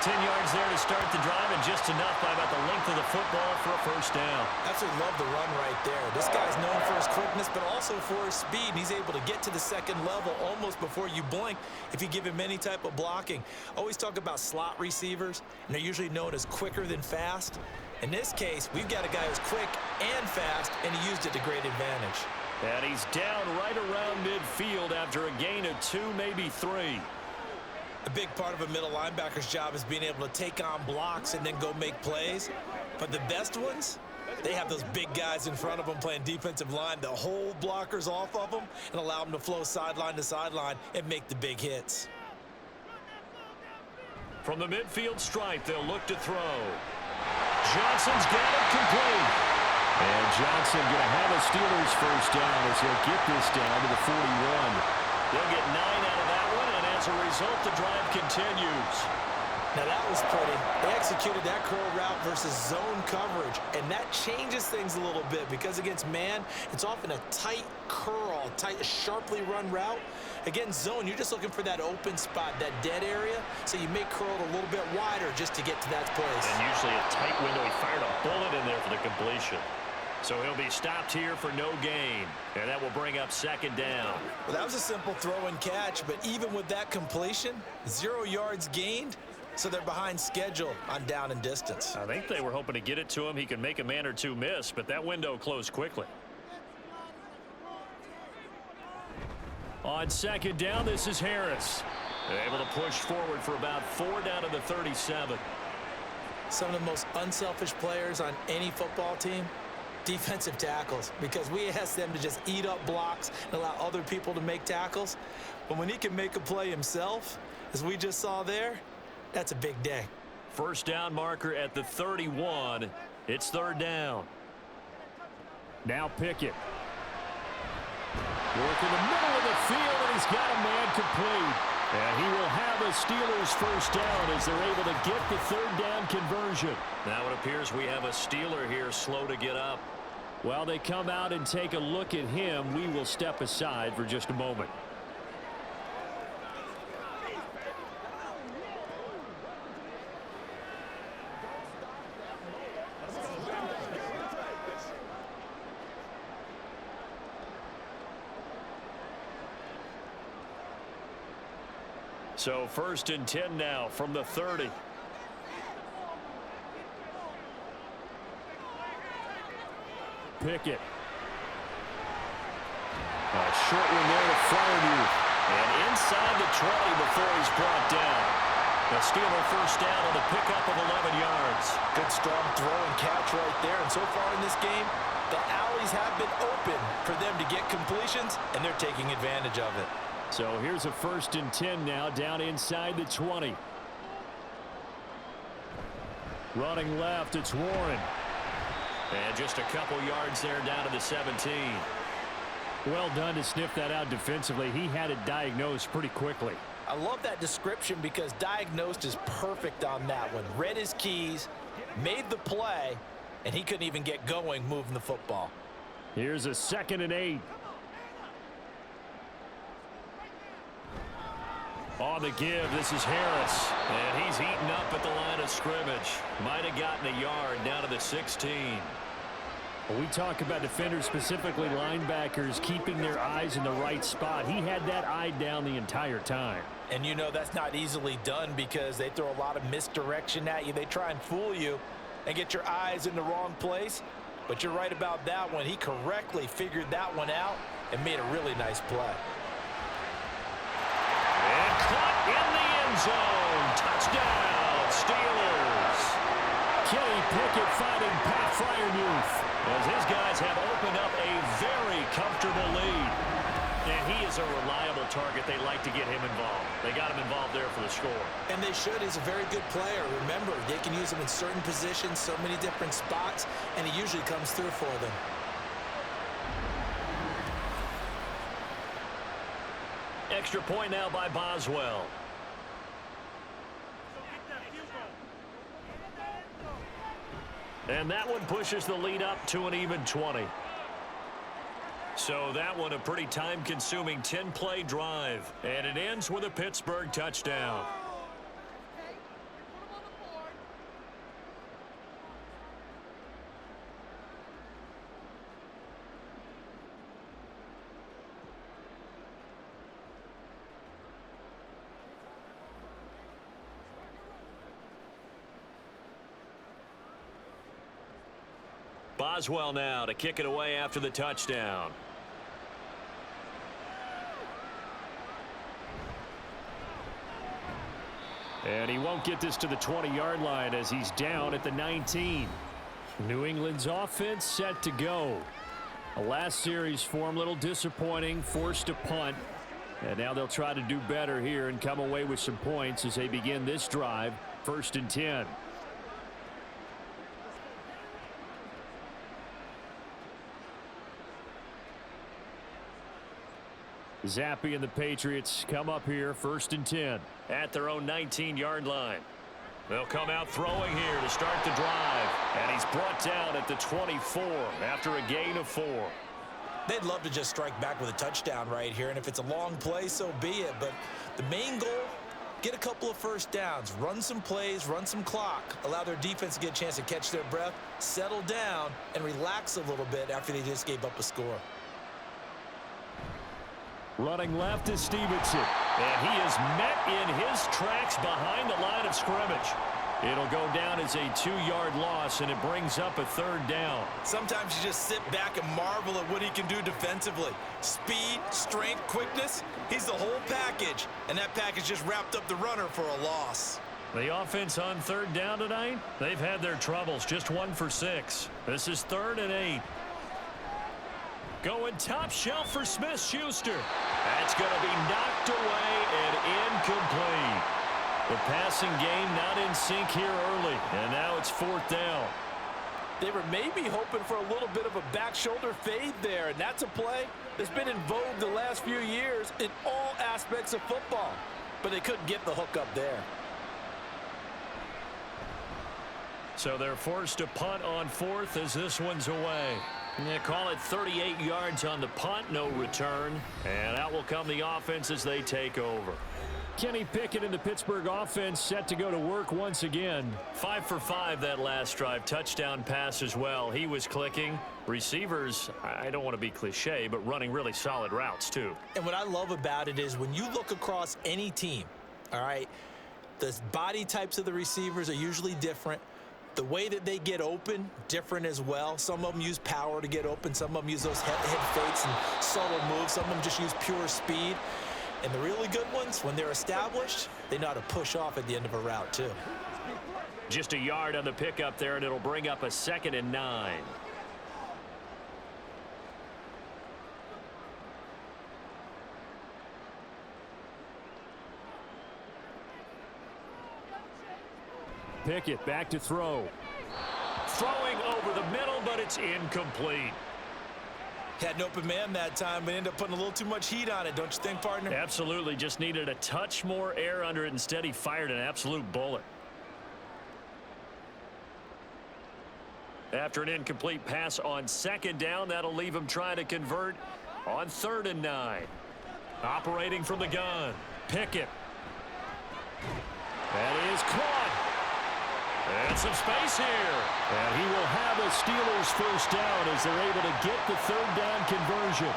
10 yards there to start the drive, and just enough by about the length of the football for a 1st down. Absolutely love the run right there. This guy's known for his quickness, but also for his speed. He's able to get to the 2nd level almost before you blink if you give him any type of blocking. Always talk about slot receivers, and they're usually known as quicker than fast. In this case, we've got a guy who's quick and fast, and he used it to great advantage. And he's down right around midfield after a gain of 2, maybe 3. A big part of a middle linebacker's job is being able to take on blocks and then go make plays. But the best ones, they have those big guys in front of them playing defensive line to hold blockers off of them and allow them to flow sideline to sideline and make the big hits. From the midfield stripe, they'll look to throw. Johnson's got it complete. And Johnson going to have a Steelers 1st down as he'll get this down to the 41. They'll get 9 out of that one, and as a result, the drive continues. Now that was pretty. They executed that curl route versus zone coverage, and that changes things a little bit because against man, it's often a tight curl, tight, sharply run route. Against zone, you're just looking for that open spot, that dead area, so you may curl it a little bit wider just to get to that place. And usually a tight window. He fired a bullet in there for the completion. So he'll be stopped here for no gain, and that will bring up 2nd down. Well, that was a simple throw and catch, but even with that completion, 0 yards gained, so they're behind schedule on down and distance. I think they were hoping to get it to him. He could make a man or two miss, but that window closed quickly. On 2nd down, this is Harris. They're able to push forward for about 4 down to the 37. Some of the most unselfish players on any football team, defensive tackles, because we ask them to just eat up blocks and allow other people to make tackles. But when he can make a play himself, as we just saw there, that's a big day. 1st down marker at the 31. It's 3rd down. Now Pickett. Work in the middle of the field, and he's got a man complete. And he will have a Steelers 1st down as they're able to get the 3rd down conversion. Now it appears we have a Steeler here slow to get up. While they come out and take a look at him, we will step aside for just a moment. So 1st and 10 now from the 30. Pickett. A short one there to Fryermuth. And inside the 20 before he's brought down. The Steeler 1st down on the pickup of 11 yards. Good strong throw and catch right there. And so far in this game, the alleys have been open for them to get completions, and they're taking advantage of it. So here's a 1st and 10 now down inside the 20. Running left, it's Warren. And just a couple yards there down to the 17. Well done to sniff that out defensively. He had it diagnosed pretty quickly. I love that description because diagnosed is perfect on that one. Read his keys, made the play, and he couldn't even get going moving the football. Here's a 2nd and 8. On the give, this is Harris. And he's eaten up at the line of scrimmage. Might have gotten a yard down to the 16. We talk about defenders, specifically linebackers, keeping their eyes in the right spot. He had that eye down the entire time. And you know that's not easily done because they throw a lot of misdirection at you. They try and fool you and get your eyes in the wrong place. But you're right about that one. He correctly figured that one out and made a really nice play. And caught in the end zone. Touchdown, Steelers. Kenny Pickett fighting Pat Fryermuth, as his guys have opened up a very comfortable lead. And he is a reliable target. They like to get him involved. They got him involved there for the score. And they should. He's a very good player. Remember, they can use him in certain positions, so many different spots, and he usually comes through for them. Extra point now by Boswell. And that one pushes the lead up to an even 20. So that one a pretty time-consuming 10-play drive. And it ends with a Pittsburgh touchdown. Boswell now to kick it away after the touchdown. and he won't get this to the 20-yard line as he's down at the 19. New England's offense set to go. The last series for him, a little disappointing, forced to punt. And now they'll try to do better here and come away with some points as they begin this drive, 1st and 10. Zappi and the Patriots come up here, 1st and 10. At their own 19-yard line. They'll come out throwing here to start the drive. And he's brought down at the 24 after a gain of 4. They'd love to just strike back with a touchdown right here, and if it's a long play, so be it. But the main goal, get a couple of first downs, run some plays, run some clock, allow their defense to get a chance to catch their breath, settle down, and relax a little bit after they just gave up a score. Running left is Stevenson. And he is met in his tracks behind the line of scrimmage. It'll go down as a 2-yard loss, and it brings up a 3rd down. Sometimes you just sit back and marvel at what he can do defensively. Speed, strength, quickness, he's the whole package. And that package just wrapped up the runner for a loss. The offense on 3rd down tonight, they've had their troubles, just 1 for 6. This is 3rd and 8. Going top shelf for Smith-Schuster. That's going to be knocked away and incomplete. The passing game not in sync here early, and now it's 4th down. They were maybe hoping for a little bit of a back shoulder fade there, and that's a play that's been in vogue the last few years in all aspects of football. But they couldn't get the hook up there. So they're forced to punt on 4th as this one's away. They call it 38 yards on the punt, no return. And out will come the offense as they take over. Kenny Pickett and the Pittsburgh offense set to go to work once again. 5 for 5 that last drive. Touchdown pass as well. He was clicking. Receivers, I don't want to be cliche, but running really solid routes too. And what I love about it is when you look across any team, all right, the body types of the receivers are usually different. The way that they get open, different as well. Some of them use power to get open. Some of them use those head fakes and subtle moves. Some of them just use pure speed. And the really good ones, when they're established, they know how to push off at the end of a route, too. Just a yard on the pickup there, and it'll bring up a 2nd and 9. Pickett back to throw. Throwing over the middle, but it's incomplete. Had an open man that time, but ended up putting a little too much heat on it, don't you think, partner? Absolutely. Just needed a touch more air under it. Instead, he fired an absolute bullet. After an incomplete pass on 2nd down, that'll leave him trying to convert on 3rd and 9. Operating from the gun, Pickett. That is caught. And some space here. And he will have a Steelers 1st down as they're able to get the 3rd down conversion.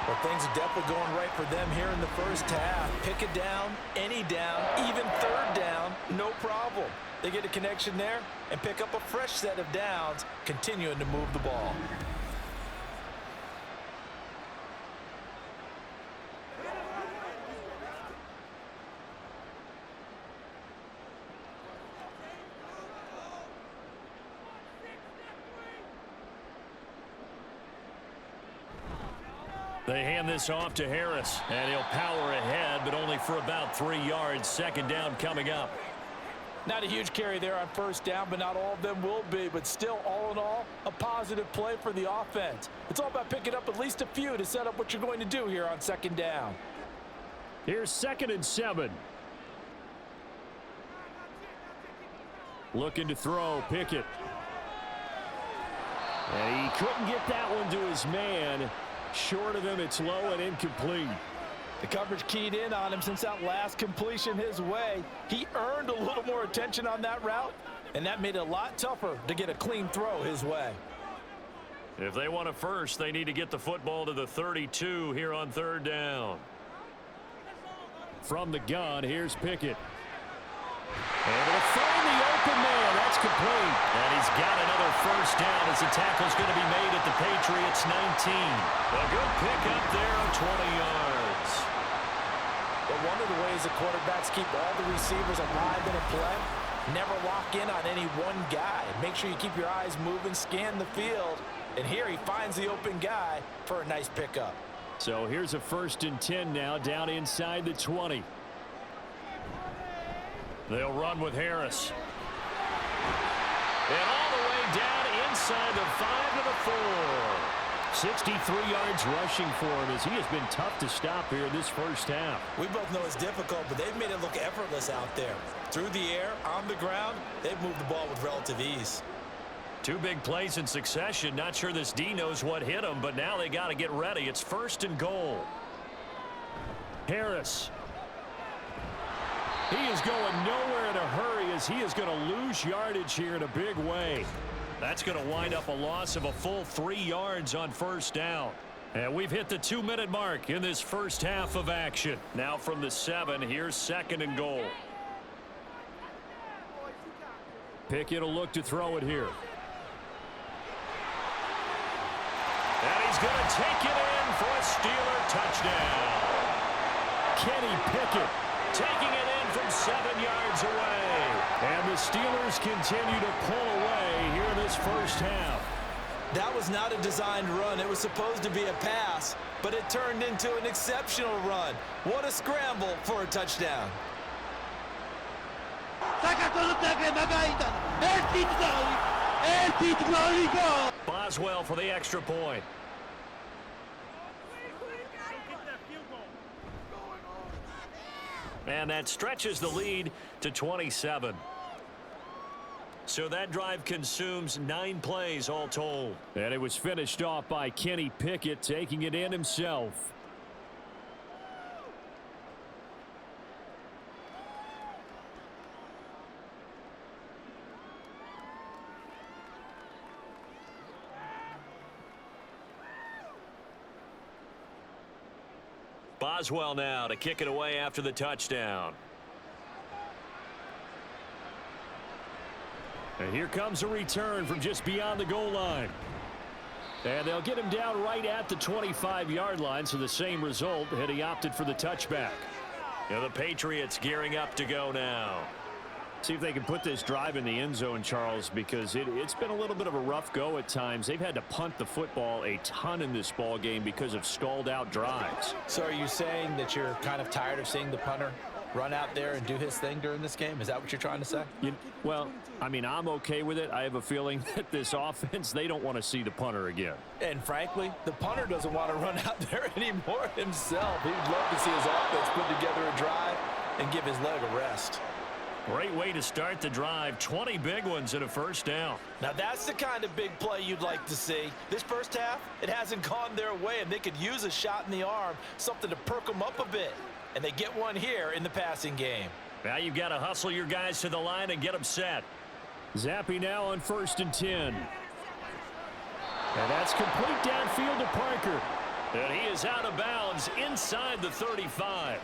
Well, things are definitely going right for them here in the first half. Pick it down, any down, even 3rd down, no problem. They get a connection there and pick up a fresh set of downs, continuing to move the ball. They hand this off to Harris, and he'll power ahead, but only for about 3 yards. Second down coming up. Not a huge carry there on first down, but not all of them will be. But still, all in all, a positive play for the offense. It's all about picking up at least a few to set up what you're going to do here on second down. Here's 2nd and 7. Looking to throw, Pickett. And he couldn't get that one to his man. Short of him, it's low and incomplete. The coverage keyed in on him since that last completion his way. He earned a little more attention on that route, and that made it a lot tougher to get a clean throw his way. If they want a first, they need to get the football to the 32 here on third down. From the gun, here's Pickett. And he'll find the open man. That's complete. And he's got another first down as the tackle's going to be made at the Patriots 19. A good pick up there of 20 yards. But one of the ways the quarterbacks keep all the receivers alive in a play, never lock in on any one guy. Make sure you keep your eyes moving, scan the field. And here he finds the open guy for a nice pickup. So here's a 1st and 10 now, down inside the 20. They'll run with Harris. And all the way down inside the 5 to the 4. 63 yards rushing for him as he has been tough to stop here this first half. We both know it's difficult, but they've made it look effortless out there. Through the air, on the ground, they've moved the ball with relative ease. 2 big plays in succession. Not sure this D knows what hit him, but now they got to get ready. It's 1st and goal. Harris. He is going nowhere in a hurry as he is going to lose yardage here in a big way. That's going to wind up a loss of a full 3 yards on first down. And we've hit the 2-minute mark in this first half of action. Now from the 7, here's 2nd and goal. Pickett will look to throw it here. And he's going to take it in for a Steeler touchdown. Kenny Pickett taking it in from 7 yards away. And the Steelers continue to pull away here in this first half. That was not a designed run. It was supposed to be a pass, but it turned into an exceptional run. What a scramble for a touchdown. Boswell for the extra point. And that stretches the lead to 27. So that drive consumes 9 plays all told. And it was finished off by Kenny Pickett taking it in himself. Boswell now to kick it away after the touchdown. And here comes a return from just beyond the goal line. And they'll get him down right at the 25-yard line, so the same result had he opted for the touchback. Now the Patriots gearing up to go now. See if they can put this drive in the end zone, Charles, because it's been a little bit of a rough go at times. They've had to punt the football a ton in this ball game because of stalled out drives. So are you saying that you're kind of tired of seeing the punter run out there and do his thing during this game? Is that what you're trying to say? Well, I mean, I'm okay with it. I have a feeling that this offense, they don't want to see the punter again. And frankly, the punter doesn't want to run out there anymore himself. He'd love to see his offense put together a drive and give his leg a rest. Great way to start the drive. 20 big ones and a first down. Now that's the kind of big play you'd like to see. This first half, it hasn't gone their way, and they could use a shot in the arm, something to perk them up a bit. And they get one here in the passing game. Now you've got to hustle your guys to the line and get them set. Zappy now on 1st and 10. And that's complete downfield to Parker. And he is out of bounds inside the 35.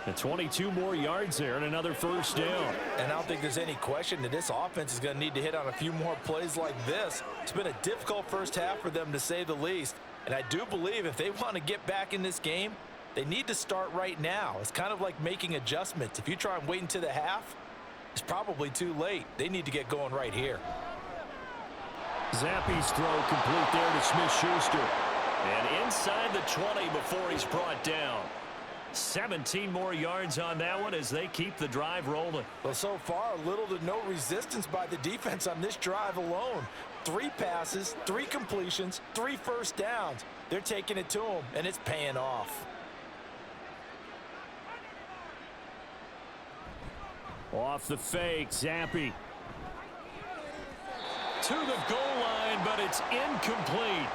And 22 more yards there and another first down. And I don't think there's any question that this offense is going to need to hit on a few more plays like this. It's been a difficult first half for them, to say the least. And I do believe if they want to get back in this game, they need to start right now. It's kind of like making adjustments. If you try and wait until the half, it's probably too late. They need to get going right here. Zappy's throw complete there to Smith-Schuster. And inside the 20 before he's brought down. 17 more yards on that one as they keep the drive rolling. Well, so far, little to no resistance by the defense on this drive alone. 3 passes, 3 completions, 3 first downs. They're taking it to them, and it's paying off. Off the fake, Zappi. To the goal line, but it's incomplete.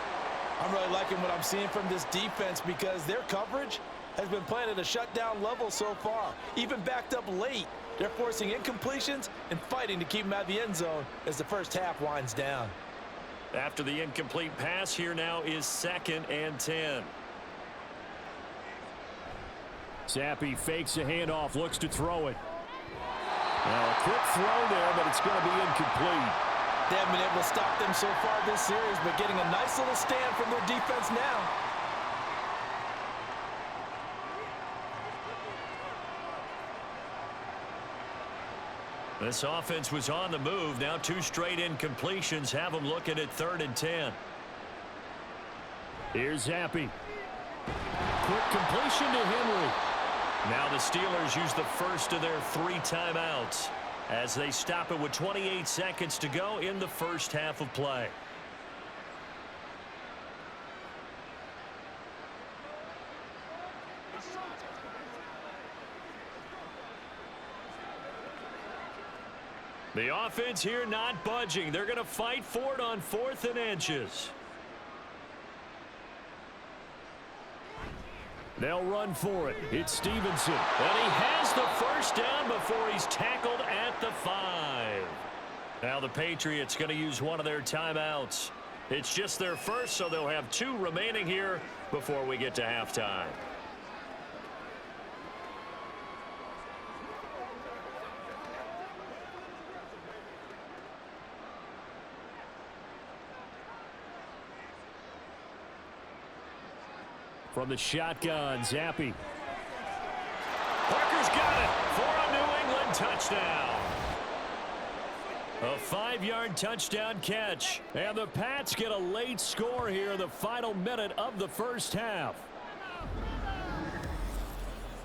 I'm really liking what I'm seeing from this defense because their coverage has been playing at a shutdown level so far. Even backed up late, they're forcing incompletions and fighting to keep them out of the end zone as the first half winds down. After the incomplete pass, here now is 2nd and 10. Zappi fakes a handoff, looks to throw it. Now a quick throw there, but it's going to be incomplete. They haven't been able to stop them so far this series, but getting a nice little stand from their defense now. This offense was on the move. Now 2 straight incompletions have them looking at 3rd and 10. Here's Zappi. Quick completion to Henry. Now the Steelers use the first of their 3 timeouts as they stop it with 28 seconds to go in the first half of play. The offense here not budging. They're going to fight for it on 4th and inches. They'll run for it. It's Stevenson. And he has the first down before he's tackled at the 5. Now the Patriots going to use one of their timeouts. It's just their first, so they'll have 2 remaining here before we get to halftime. From the shotgun, Zappi. Parker's got it for a New England touchdown. A 5-yard touchdown catch. And the Pats get a late score here in the final minute of the first half.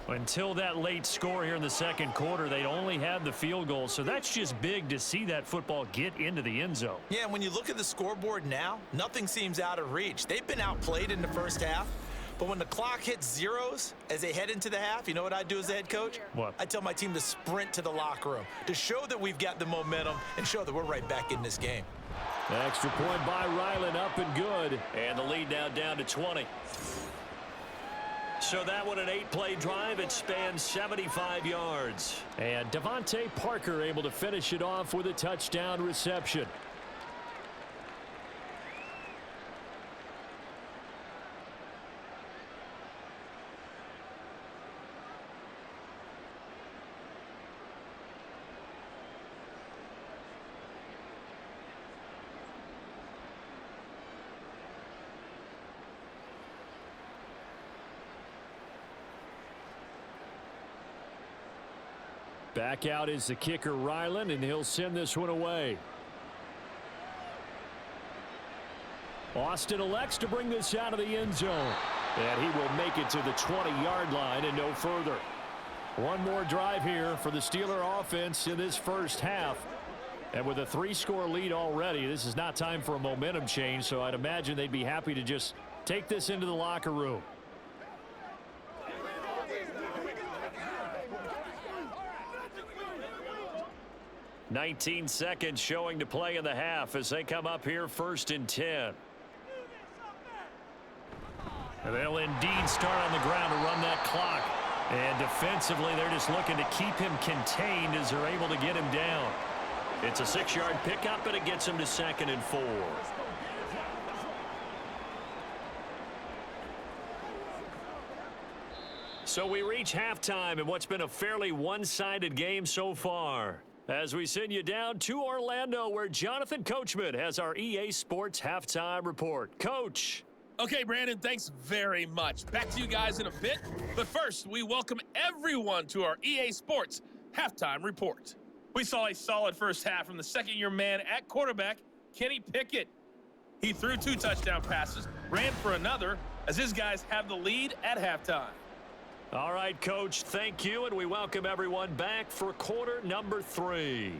Until that late score here in the second quarter, they'd only had the field goal, so that's just big to see that football get into the end zone. Yeah, and when you look at the scoreboard now, nothing seems out of reach. They've been outplayed in the first half. But when the clock hits zeros as they head into the half, you know what I do as the head coach? What? I tell my team to sprint to the locker room to show that we've got the momentum and show that we're right back in this game. Extra point by Ryland, up and good. And the lead now down to 20. So that one an 8-play drive. It spans 75 yards. And Devontae Parker able to finish it off with a touchdown reception. Back out is the kicker, Ryland, and he'll send this one away. Austin elects to bring this out of the end zone. And he will make it to the 20-yard line and no further. One more drive here for the Steeler offense in this first half. And with a 3-score lead already, this is not time for a momentum change, so I'd imagine they'd be happy to just take this into the locker room. 19 seconds showing to play in the half as they come up here 1st and 10. And they'll indeed start on the ground to run that clock. And defensively, they're just looking to keep him contained as they're able to get him down. It's a 6-yard pickup, and it gets him to 2nd and 4. So we reach halftime in what's been a fairly one-sided game so far. As we send you down to Orlando, where Jonathan Coachman has our EA Sports Halftime Report. Coach. Okay, Brandon, thanks very much. Back to you guys in a bit. But first, we welcome everyone to our EA Sports Halftime Report. We saw a solid first half from the second-year man at quarterback, Kenny Pickett. He threw 2 touchdown passes, ran for another, as his guys have the lead at halftime. All right, Coach, thank you, and we welcome everyone back for quarter number 3.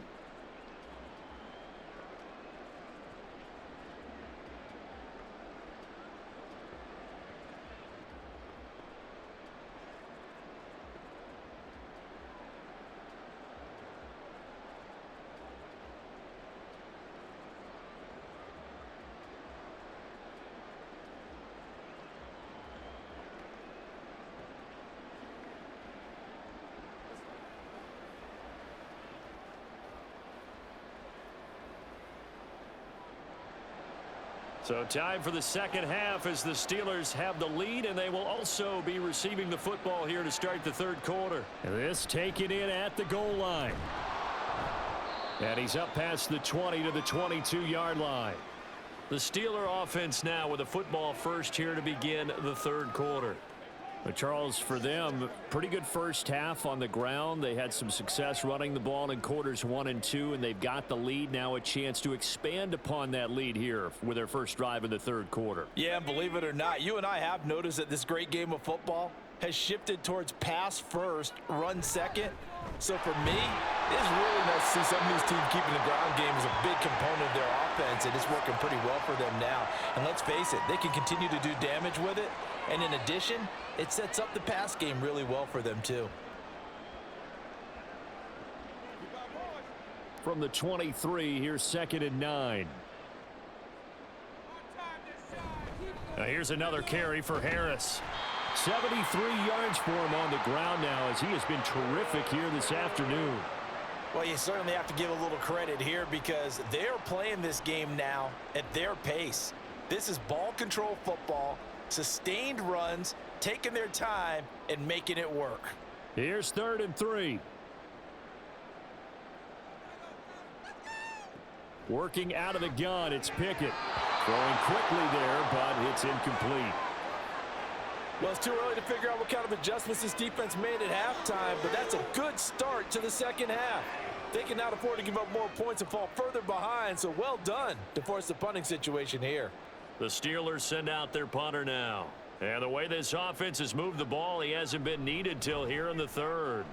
So time for the second half as the Steelers have the lead, and they will also be receiving the football here to start the third quarter. This taken in at the goal line. And he's up past the 20 to the 22-yard line. The Steeler offense now with a football first here to begin the third quarter. But Charles, for them, pretty good first half on the ground. They had some success running the ball in quarters 1 and 2, and they've got the lead now, a chance to expand upon that lead here with their first drive in the third quarter. Yeah, and believe it or not, you and I have noticed that this great game of football has shifted towards pass first, run second. So for me, it's really nice to see some of these teams keeping the ground game as a big component of their offense, and it's working pretty well for them now. And let's face it, they can continue to do damage with it. And in addition, it sets up the pass game really well for them too. From the 23, here's 2nd and 9. Now here's another carry for Harris. 73 yards for him on the ground now as he has been terrific here this afternoon. Well, you certainly have to give a little credit here because they're playing this game now at their pace. This is ball control football, sustained runs, taking their time and making it work. Here's 3rd and 3. Working out of the gun, it's Pickett. Throwing quickly there, but it's incomplete. Well, it's too early to figure out what kind of adjustments this defense made at halftime, but that's a good start to the second half. They can now afford to give up more points and fall further behind, so well done to force the punting situation here. The Steelers send out their punter now. And the way this offense has moved the ball, he hasn't been needed till here in the third.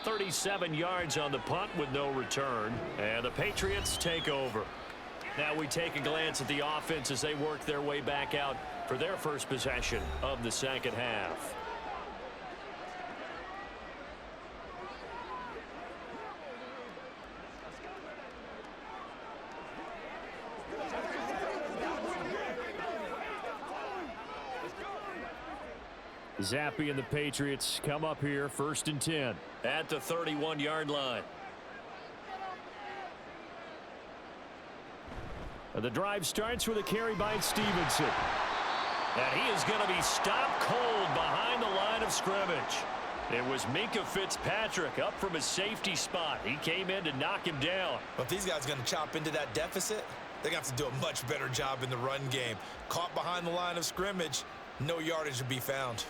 37 yards on the punt with no return. And the Patriots take over. Now we take a glance at the offense as they work their way back out for their first possession of the second half. Zappy and the Patriots come up here 1st and 10 at the 31-yard line. The drive starts with a carry by Stevenson. And he is going to be stopped cold behind the line of scrimmage. It was Minka Fitzpatrick up from his safety spot. He came in to knock him down. But if these guys are going to chop into that deficit, they're going to have to do a much better job in the run game. Caught behind the line of scrimmage, no yardage to be found.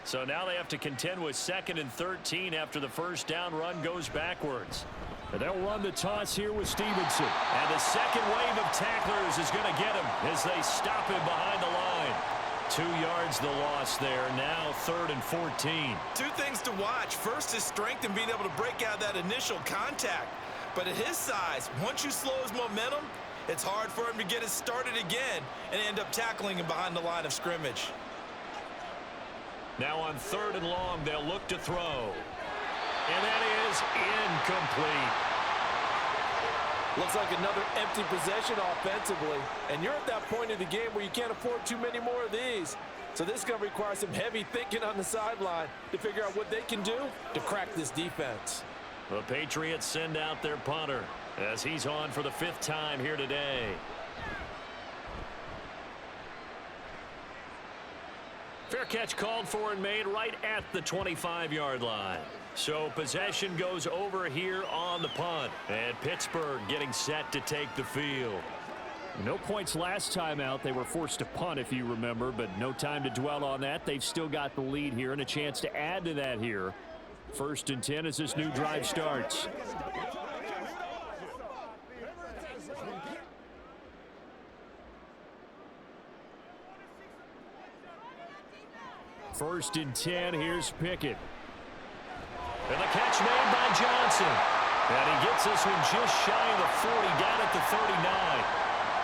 So now they have to contend with 2nd and 13 after the first down run goes backwards. And they'll run the toss here with Stevenson. And the second wave of tacklers is going to get him as they stop him behind the line. 2 yards the loss there. Now 3rd and 14. 2 things to watch. First, his strength and being able to break out that initial contact. But at his size, once you slow his momentum, it's hard for him to get it started again and end up tackling him behind the line of scrimmage. Now on 3rd and long, they'll look to throw. And that is incomplete. Looks like another empty possession offensively. And you're at that point in the game where you can't afford too many more of these. So this is going to require some heavy thinking on the sideline to figure out what they can do to crack this defense. The Patriots send out their punter as he's on for the 5th time here today. Fair catch called for and made right at the 25-yard line. So possession goes over here on the punt. And Pittsburgh getting set to take the field. No points last time out. They were forced to punt, if you remember, but no time to dwell on that. They've still got the lead here and a chance to add to that here. 1st and 10 as this new drive starts. 1st and 10. Here's Pickett. And the catch made by Johnson. And he gets this one just shy of the 40, down at the 39.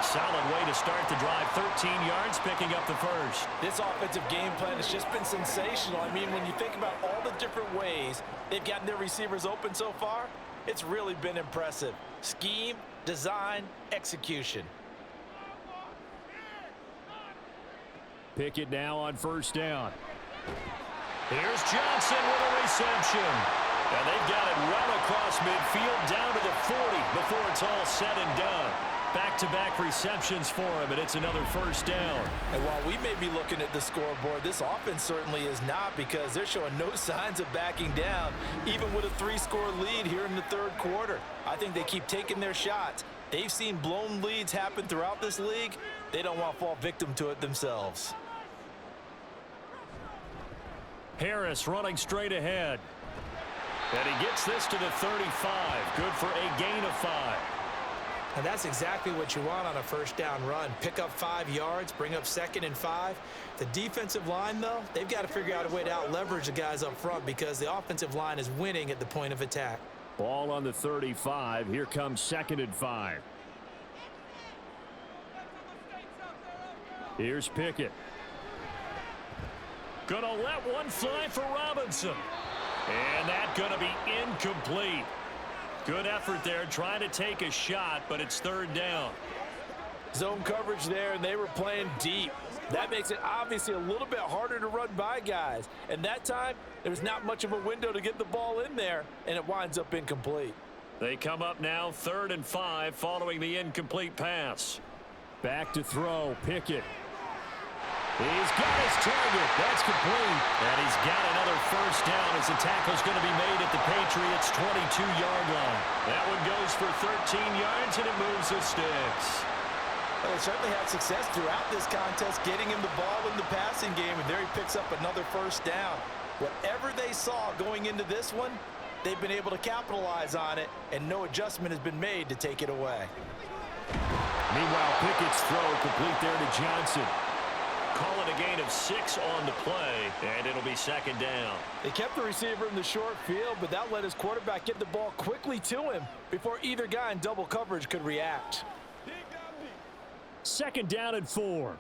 Solid way to start the drive. 13 yards, picking up the first. This offensive game plan has just been sensational. I mean, when you think about all the different ways they've gotten their receivers open so far, it's really been impressive. Scheme, design, execution. Pickett now on 1st down. Here's Johnson with a reception. And they've got it right across midfield down to the 40 before it's all said and done. Back-to-back receptions for him, and it's another 1st down. And while we may be looking at the scoreboard, this offense certainly is not, because they're showing no signs of backing down, even with a 3-score lead here in the 3rd quarter. I think they keep taking their shots. They've seen blown leads happen throughout this league. They don't want to fall victim to it themselves. Harris running straight ahead. And he gets this to the 35. Good for a gain of 5. And that's exactly what you want on a 1st down run. Pick up 5 yards, bring up 2nd and 5. The defensive line, though, they've got to figure out a way to out-leverage the guys up front, because the offensive line is winning at the point of attack. Ball on the 35. Here comes 2nd and 5. Here's Pickett. Gonna let one fly for Robinson. And that's gonna be incomplete. Good effort there, trying to take a shot, but it's 3rd down. Zone coverage there, and they were playing deep. That makes it obviously a little bit harder to run by guys. And that time, there was not much of a window to get the ball in there, and it winds up incomplete. They come up now 3rd and 5 following the incomplete pass. Back to throw, Pickett. He's got his target. That's complete. And he's got another 1st down as the tackle's going to be made at the Patriots' 22-yard line. That one goes for 13 yards, and it moves the sticks. Well, they certainly had success throughout this contest, getting him the ball in the passing game, and there he picks up another 1st down. Whatever they saw going into this one, they've been able to capitalize on it, and no adjustment has been made to take it away. Meanwhile, Pickett's throw complete there to Johnson. Call it a gain of 6 on the play, and it'll be 2nd down. They kept the receiver in the short field, but that let his quarterback get the ball quickly to him before either guy in double coverage could react. 2nd down and 4.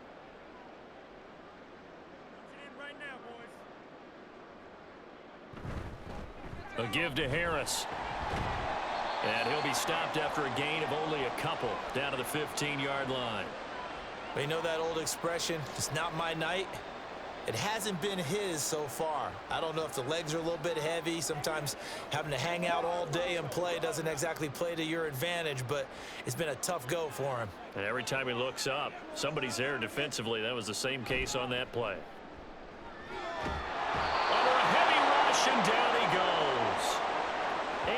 A give to Harris. And he'll be stopped after a gain of only a couple, down to the 15-yard line. You know that old expression, it's not my night? It hasn't been his so far. I don't know if the legs are a little bit heavy. Sometimes having to hang out all day and play doesn't exactly play to your advantage, but it's been a tough go for him. And every time he looks up, somebody's there defensively. That was the same case on that play. Under a heavy rush, and down he goes.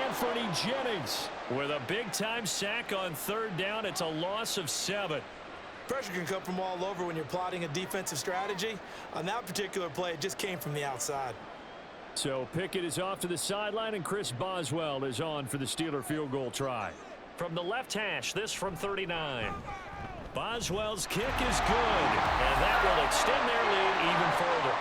Anthony Jennings with a big-time sack on 3rd down. It's a loss of 7. Pressure can come from all over when you're plotting a defensive strategy. On that particular play, it just came from the outside. So Pickett is off to the sideline, and Chris Boswell is on for the Steeler field goal try. From the left hash, this from 39. Boswell's kick is good, and that will extend their lead even further.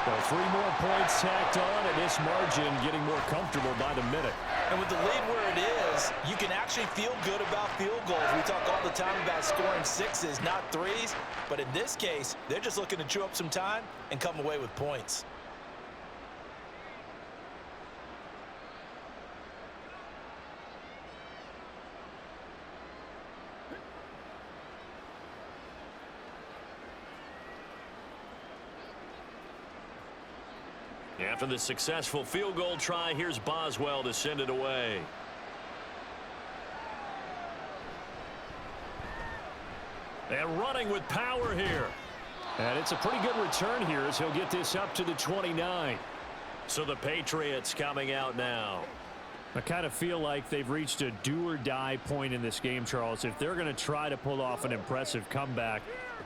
Well, 3 more points tacked on, and this margin getting more comfortable by the minute. And with the lead where it is, you can actually feel good about field goals. We talk all the time about scoring 6s, not 3s. But in this case, they're just looking to chew up some time and come away with points. After the successful field goal try, here's Boswell to send it away. And running with power here. And it's a pretty good return here as he'll get this up to the 29. So the Patriots coming out now. I kind of feel like they've reached a do-or-die point in this game, Charles. If they're going to try to pull off an impressive comeback,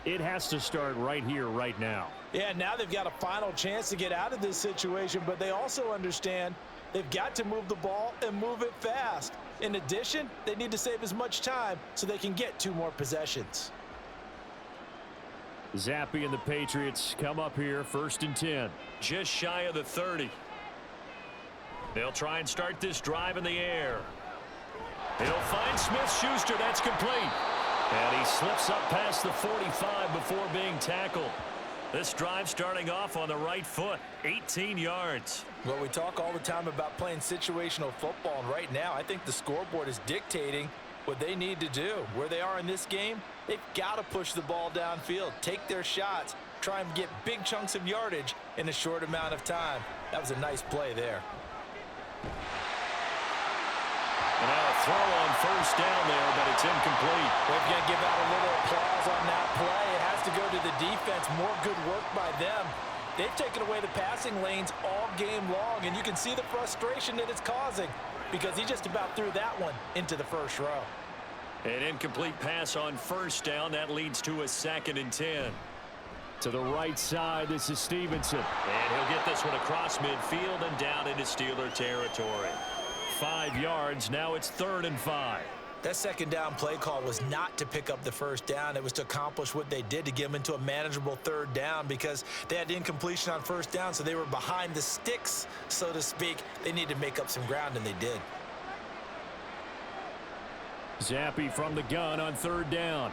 it has to start right here, right now. Yeah, now they've got a final chance to get out of this situation, but they also understand they've got to move the ball and move it fast. In addition, they need to save as much time so they can get 2 more possessions. Zappi and the Patriots come up here 1st and 10. Just shy of the 30. They'll try and start this drive in the air. He'll find Smith-Schuster. That's complete. And he slips up past the 45 before being tackled. This drive starting off on the right foot, 18 yards. Well, we talk all the time about playing situational football, and right now I think the scoreboard is dictating what they need to do. Where they are in this game, they've got to push the ball downfield, take their shots, try and get big chunks of yardage in a short amount of time. That was a nice play there. And now a throw on 1st down there, but it's incomplete. We're going to give out a little applause on that play. It has to go to the defense. More good work by them. They've taken away the passing lanes all game long, and you can see the frustration that it's causing because he just about threw that one into the first row. An incomplete pass on 1st down. That leads to a 2nd and 10. To the right side, this is Stevenson. And he'll get this one across midfield and down into Steeler territory. 5 yards. Now it's 3rd and 5. That 2nd down play call was not to pick up the 1st down. It was to accomplish what they did to get them into a manageable 3rd down because they had incompletion on 1st down, so they were behind the sticks, so to speak. They needed to make up some ground, and they did. Zappi from the gun on 3rd down.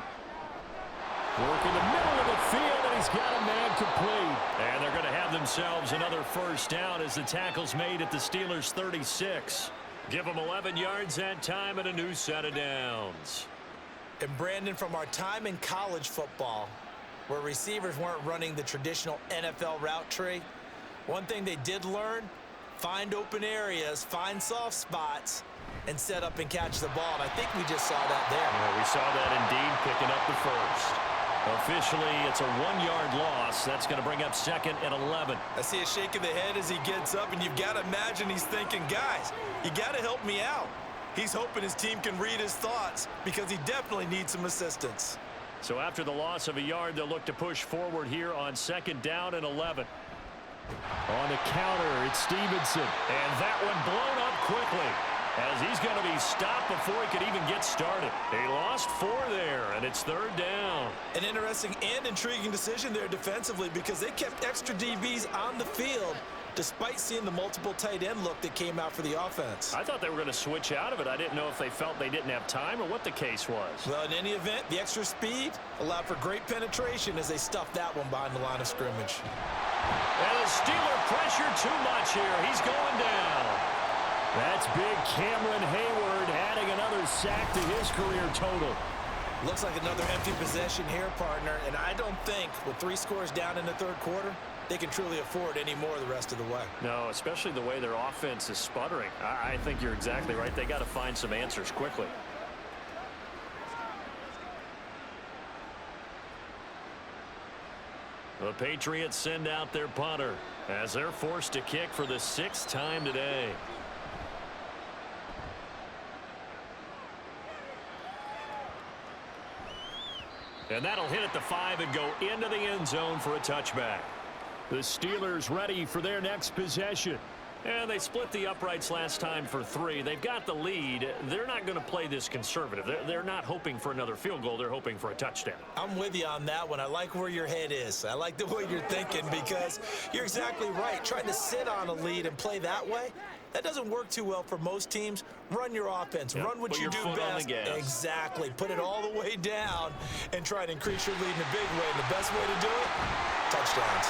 Work in the middle of the field, and he's got a man complete. And they're going to have themselves another 1st down as the tackle's made at the Steelers' 36. Give them 11 yards that time and a new set of downs. And Brandon, from our time in college football, where receivers weren't running the traditional NFL route tree, one thing they did learn, find open areas, find soft spots, and set up and catch the ball. And I think we just saw that there. Yeah, we saw that indeed, picking up the 1st. Officially, it's a 1-yard loss. That's going to bring up 2nd and 11. I see a shake of the head as he gets up, and you've got to imagine he's thinking, guys, you got to help me out. He's hoping his team can read his thoughts because he definitely needs some assistance. So after the loss of a yard, they'll look to push forward here on 2nd down and 11. On the counter, it's Stevenson. And that one blown up quickly, as he's going to be stopped before he could even get started. They lost 4 there, and it's 3rd down. An interesting and intriguing decision there defensively because they kept extra DBs on the field despite seeing the multiple tight end look that came out for the offense. I thought they were going to switch out of it. I didn't know if they felt they didn't have time or what the case was. Well, in any event, the extra speed allowed for great penetration as they stuffed that one behind the line of scrimmage. And the Steeler pressure too much here. He's going down. That's big Cameron Hayward adding another sack to his career total. Looks like another empty possession here, partner, and I don't think with 3 scores down in the 3rd quarter, they can truly afford any more the rest of the way. No, especially the way their offense is sputtering. I think you're exactly right. They got to find some answers quickly. The Patriots send out their punter as they're forced to kick for the 6th time today. And that'll hit at the 5 and go into the end zone for a touchback. The Steelers ready for their next possession. And they split the uprights last time for 3. They've got the lead. They're not going to play this conservative. They're not hoping for another field goal. They're hoping for a touchdown. I'm with you on that one. I like where your head is. I like the way you're thinking because you're exactly right. Trying to sit on a lead and play that way, that doesn't work too well for most teams. Run your offense. Run what you do best. Exactly. Put it all the way down and try to increase your lead in a big way. And the best way to do it, touchdowns.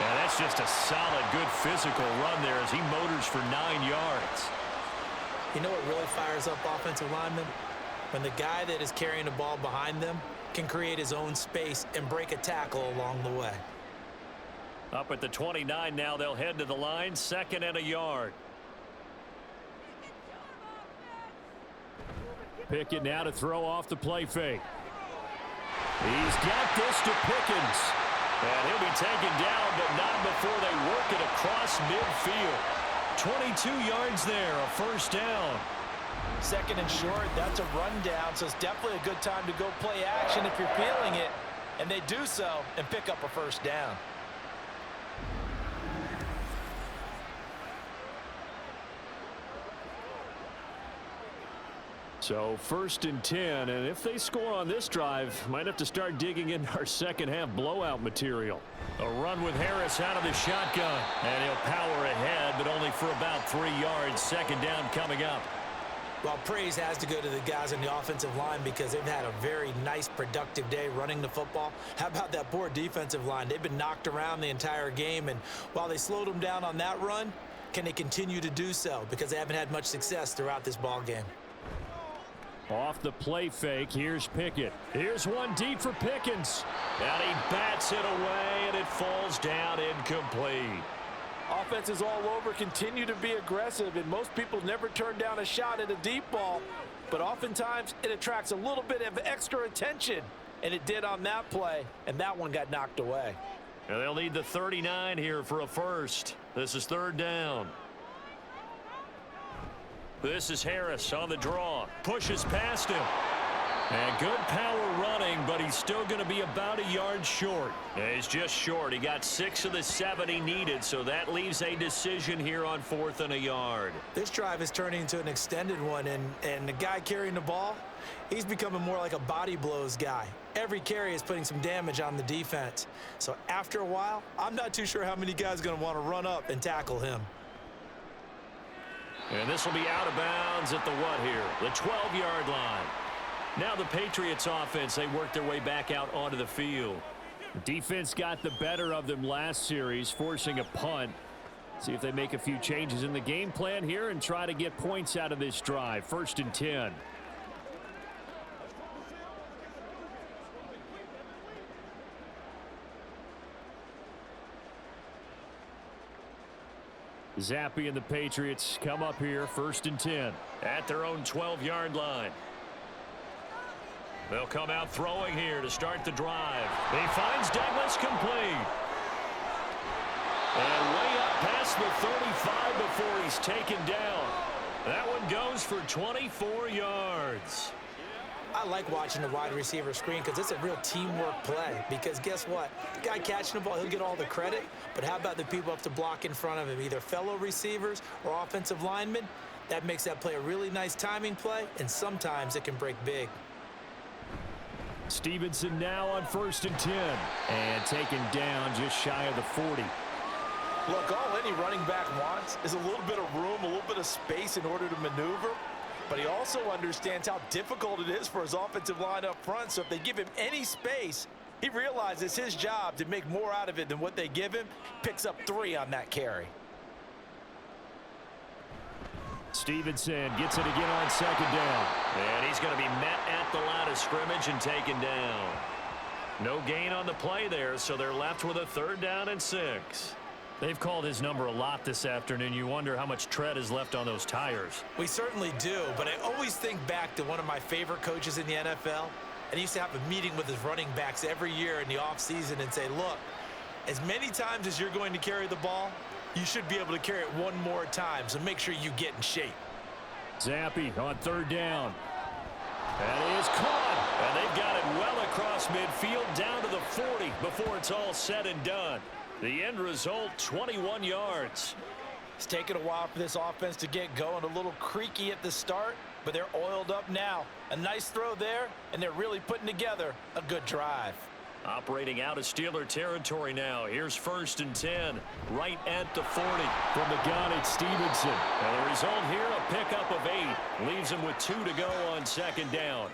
Yeah, that's just a solid, good physical run there as he motors for 9 yards. You know what really fires up offensive linemen? When the guy that is carrying the ball behind them can create his own space and break a tackle along the way. Up at the 29 now, they'll head to the line, 2nd and a yard. Pickett now to throw off the play fake. He's got this to Pickens. And he'll be taken down, but not before they work it across midfield. 22 yards there, a 1st down. 2nd and short, that's a rundown, so it's definitely a good time to go play action if you're feeling it. And they do so and pick up a 1st down. So 1st and 10, and if they score on this drive, might have to start digging into our second half blowout material. A run with Harris out of the shotgun, and he'll power ahead, but only for about 3 yards. Second down coming up. Well, praise has to go to the guys on the offensive line because they've had a very nice, productive day running the football. How about that poor defensive line? They've been knocked around the entire game, and while they slowed them down on that run, can they continue to do so? Because they haven't had much success throughout this ball game. Off the play fake, here's Pickett. Here's one deep for Pickens. And he bats it away, and it falls down incomplete. Offenses all over continue to be aggressive, and most people never turn down a shot at a deep ball. But oftentimes, it attracts a little bit of extra attention, and it did on that play, and that one got knocked away. And they'll need the 39 here for a first. This is 3rd down. This is Harris on the draw. Pushes past him. And good power running, but he's still going to be about a yard short. Yeah, he's just short. He got 6 of the 7 he needed, so that leaves a decision here on 4th and a yard. This drive is turning into an extended one, and the guy carrying the ball, he's becoming more like a body blows guy. Every carry is putting some damage on the defense. So after a while, I'm not too sure how many guys are going to want to run up and tackle him. And this will be out of bounds at the what here? The 12-yard line. Now the Patriots offense, they work their way back out onto the field. Defense got the better of them last series, forcing a punt. See if they make a few changes in the game plan here and try to get points out of this drive. 1st and 10. Zappe and the Patriots come up here, 1st and 10. At their own 12-yard line. They'll come out throwing here to start the drive. He finds Douglas complete. And way up past the 35 before he's taken down. That one goes for 24 yards. I like watching the wide receiver screen because it's a real teamwork play. Because guess what? The guy catching the ball, he'll get all the credit. But how about the people up to block in front of him, either fellow receivers or offensive linemen? That makes that play a really nice timing play, and sometimes it can break big. Stevenson now on 1st and 10. And taken down just shy of the 40. Look, all any running back wants is a little bit of room, a little bit of space in order to maneuver. But he also understands how difficult it is for his offensive line up front. So if they give him any space, he realizes his job to make more out of it than what they give him. Picks up 3 on that carry. Stevenson gets it again on 2nd down. And he's going to be met at the line of scrimmage and taken down. No gain on the play there, so they're left with a 3rd down and 6. They've called his number a lot this afternoon. You wonder how much tread is left on those tires. We certainly do, but I always think back to one of my favorite coaches in the NFL, and he used to have a meeting with his running backs every year in the offseason and say, look, as many times as you're going to carry the ball, you should be able to carry it one more time, so make sure you get in shape. Zappe on 3rd down. That is caught. And they've got it well across midfield down to the 40 before it's all said and done. The end result, 21 yards. It's taken a while for this offense to get going. A little creaky at the start, but they're oiled up now. A nice throw there, and they're really putting together a good drive. Operating out of Steeler territory now. Here's 1st and 10, right at the 40. From the gun, it's Stevenson. And the result here, a pickup of 8. Leaves him with 2 to go on 2nd down.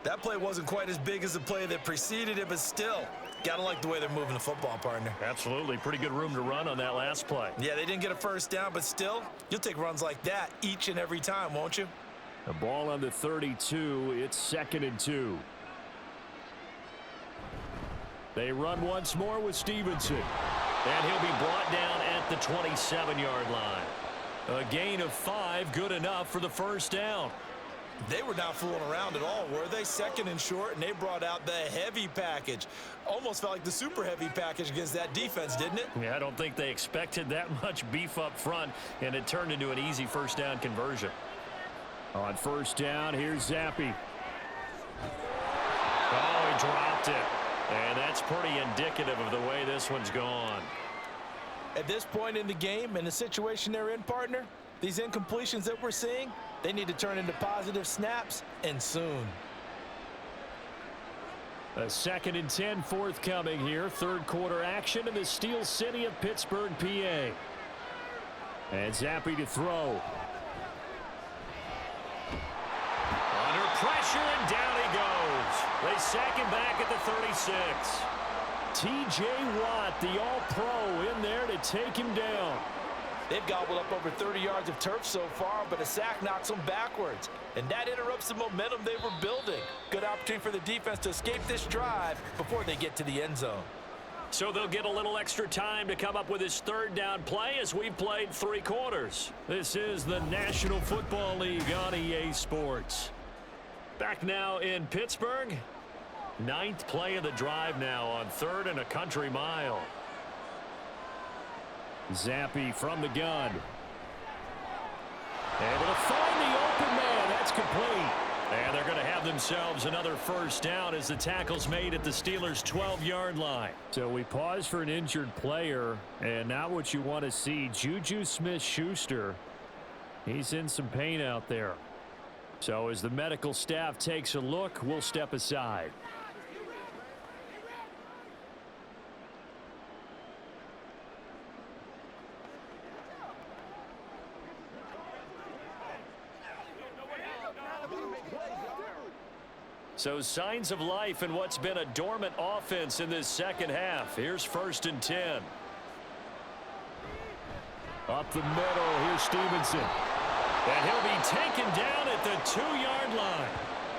That play wasn't quite as big as the play that preceded it, but still, gotta like the way they're moving the football, partner. Absolutely. Pretty good room to run on that last play. Yeah, they didn't get a 1st down, but still, you'll take runs like that each and every time, won't you? The ball on the 32. It's 2nd and 2. They run once more with Stevenson. And he'll be brought down at the 27-yard line. A gain of 5, good enough for the 1st down. They were not fooling around at all, were they? 2nd and short, and they brought out the heavy package. Almost felt like the super heavy package against that defense, didn't it? Yeah, I don't think they expected that much beef up front, and it turned into an easy 1st down conversion. On 1st down, here's Zappe. Oh, he dropped it. And that's pretty indicative of the way this one's gone. At this point in the game, and the situation they're in, partner, These incompletions that we're seeing, they need to turn into positive snaps, and soon. A 2nd and 10 forthcoming here. Third quarter action in the Steel City of Pittsburgh, PA. And Zappi to throw. Under pressure, and down he goes. They sack him back at the 36. T.J. Watt, the all-pro, in there to take him down. They've gobbled up over 30 yards of turf so far, but a sack knocks them backwards. And that interrupts the momentum they were building. Good opportunity for the defense to escape this drive before they get to the end zone. So they'll get a little extra time to come up with his third down play as we've played 3 quarters. This is the National Football League on EA Sports. Back now in Pittsburgh. 9th play of the drive now on 3rd and a country mile. Zappi from the gun. Able to find the open man. That's complete. And they're going to have themselves another first down as the tackle's made at the Steelers' 12-yard line. So we pause for an injured player, and now what you want to see, Juju Smith-Schuster. He's in some pain out there. So as the medical staff takes a look, we'll step aside. So signs of life in what's been a dormant offense in this second half. Here's 1st and 10. Up the middle, here's Stevenson. And he'll be taken down at the 2-yard line.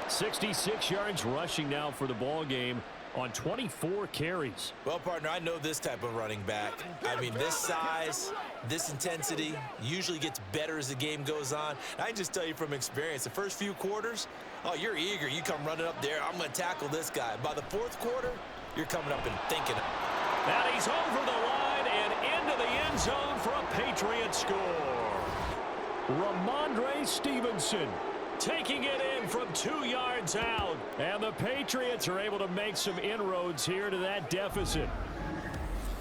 66 yards rushing now for the ball game on 24 carries. Well, partner, I know this type of running back. I mean, this size, this intensity usually gets better as the game goes on. And I can just tell you from experience, the first few quarters, oh, you're eager. You come running up there, I'm going to tackle this guy. By the 4th quarter, you're coming up and thinking. Now he's over the line and into the end zone for a Patriot score. Ramondre Stevenson taking it in from 2 yards out. And the Patriots are able to make some inroads here to that deficit.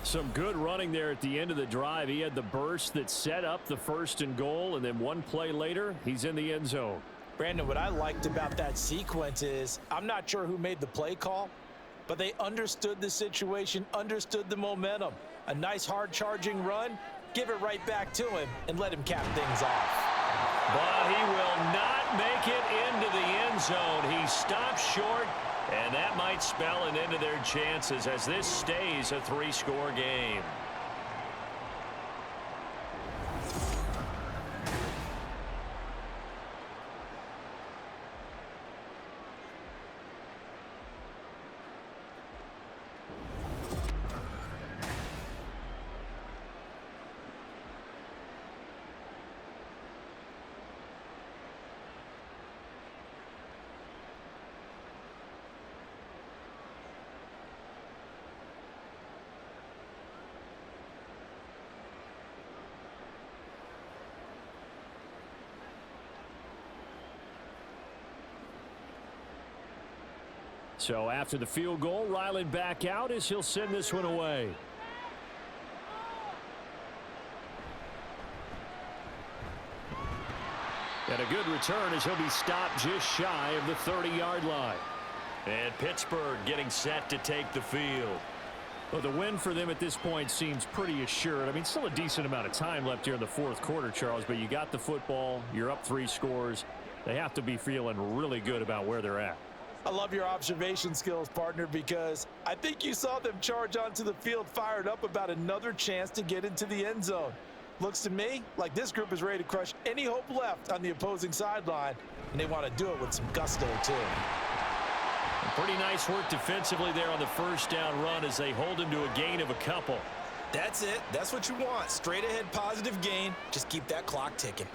Some good running there at the end of the drive. He had the burst that set up the 1st and goal, and then one play later, he's in the end zone. Brandon, what I liked about that sequence is I'm not sure who made the play call, but they understood the situation, understood the momentum. A nice hard-charging run, give it right back to him, and let him cap things off. But he will not make it into the end zone. He stops short, and that might spell an end to their chances as this stays a 3-score game. So after the field goal, Ryland back out as he'll send this one away. And a good return as he'll be stopped just shy of the 30-yard line. And Pittsburgh getting set to take the field. Well, the win for them at this point seems pretty assured. I mean, still a decent amount of time left here in the 4th quarter, Charles, but you got the football, you're up 3 scores. They have to be feeling really good about where they're at. I love your observation skills, partner, because I think you saw them charge onto the field fired up about another chance to get into the end zone. Looks to me like this group is ready to crush any hope left on the opposing sideline, and they want to do it with some gusto, too. Pretty nice work defensively there on the 1st down run as they hold him to a gain of a couple. That's it. That's what you want. Straight ahead positive gain. Just keep that clock ticking.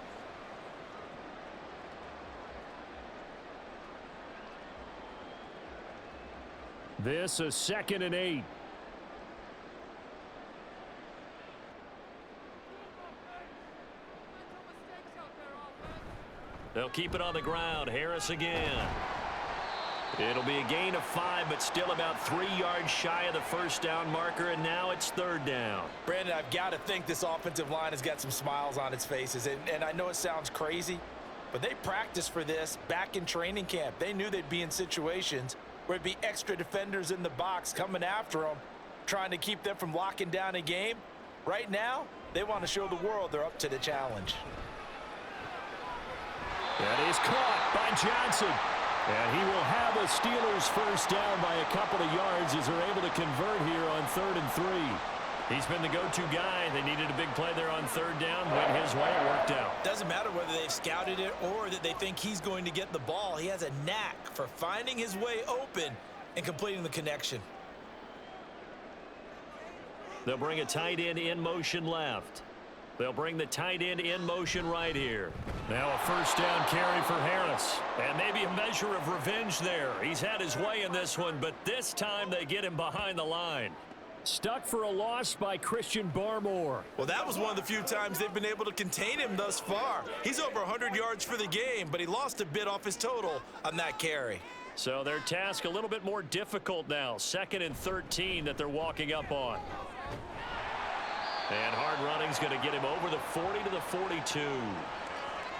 This a 2nd and 8. They'll keep it on the ground. Harris again. It'll be a gain of 5, but still about 3 yards shy of the first down marker, and now it's 3rd down. Brandon, I've got to think this offensive line has got some smiles on its faces, and I know it sounds crazy, but they practiced for this back in training camp. They knew they'd be in situations where it'd be extra defenders in the box coming after them, trying to keep them from locking down a game. Right now, they want to show the world they're up to the challenge. That is caught by Johnson. And he will have a Steelers first down by a couple of yards as they're able to convert here on 3rd and 3. He's been the go-to guy. They needed a big play there on 3rd down. Went his way. It worked out. Doesn't matter whether they've scouted it or that they think he's going to get the ball. He has a knack for finding his way open and completing the connection. They'll bring a tight end in motion left. They'll bring the tight end in motion right here. Now a first down carry for Harris. And maybe a measure of revenge there. He's had his way in this one, but this time they get him behind the line. Stuck for a loss by Christian Barmore. Well, that was one of the few times they've been able to contain him thus far. He's over 100 yards for the game, but he lost a bit off his total on that carry. So their task a little bit more difficult now. 2nd and 13 that they're walking up on. And hard running's going to get him over the 40 to the 42.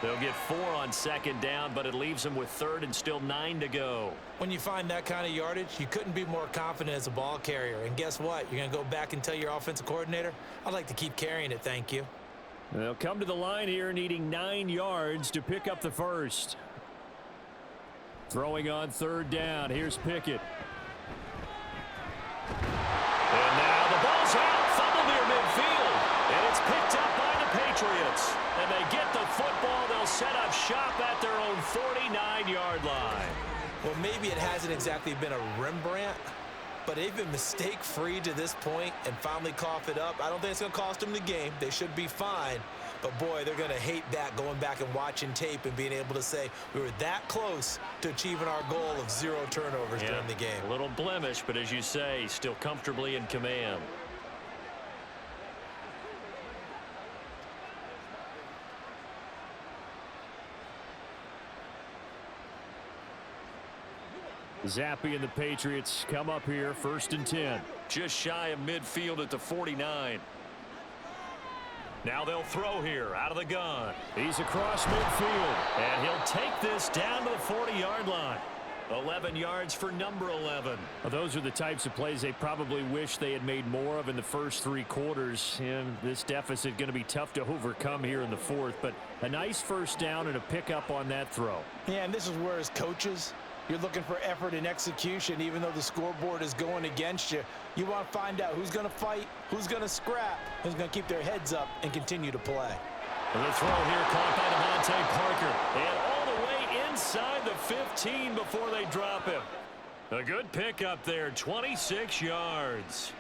They'll get 4 on 2nd down, but it leaves them with 3rd and still 9 to go. When you find that kind of yardage, you couldn't be more confident as a ball carrier. And guess what? You're going to go back and tell your offensive coordinator, I'd like to keep carrying it, thank you. They'll come to the line here needing 9 yards to pick up the first. Throwing on 3rd down. Here's Pickett. And now the ball's out. Fumble near midfield. And it's picked up by the Patriots. And they get the football. They'll set up shop at their own 49-yard line. Well, maybe it hasn't exactly been a Rembrandt, but they've been mistake-free to this point and finally cough it up. I don't think it's going to cost them the game. They should be fine. But, boy, they're going to hate that, going back and watching tape and being able to say we were that close to achieving our goal of 0 turnovers during the game. A little blemish, but as you say, still comfortably in command. Zappi and the Patriots come up here 1st and 10. Just shy of midfield at the 49. Now they'll throw here out of the gun. He's across midfield. And he'll take this down to the 40-yard line. 11 yards for number 11. Well, those are the types of plays they probably wish they had made more of in the first 3 quarters. And this deficit going to be tough to overcome here in the 4th. But a nice first down and a pickup on that throw. Yeah, and this is where as coaches, you're looking for effort and execution, even though the scoreboard is going against you. You want to find out who's going to fight, who's going to scrap, who's going to keep their heads up and continue to play. And the throw here caught by Devontae Parker. And all the way inside the 15 before they drop him. A good pickup there, 26 yards.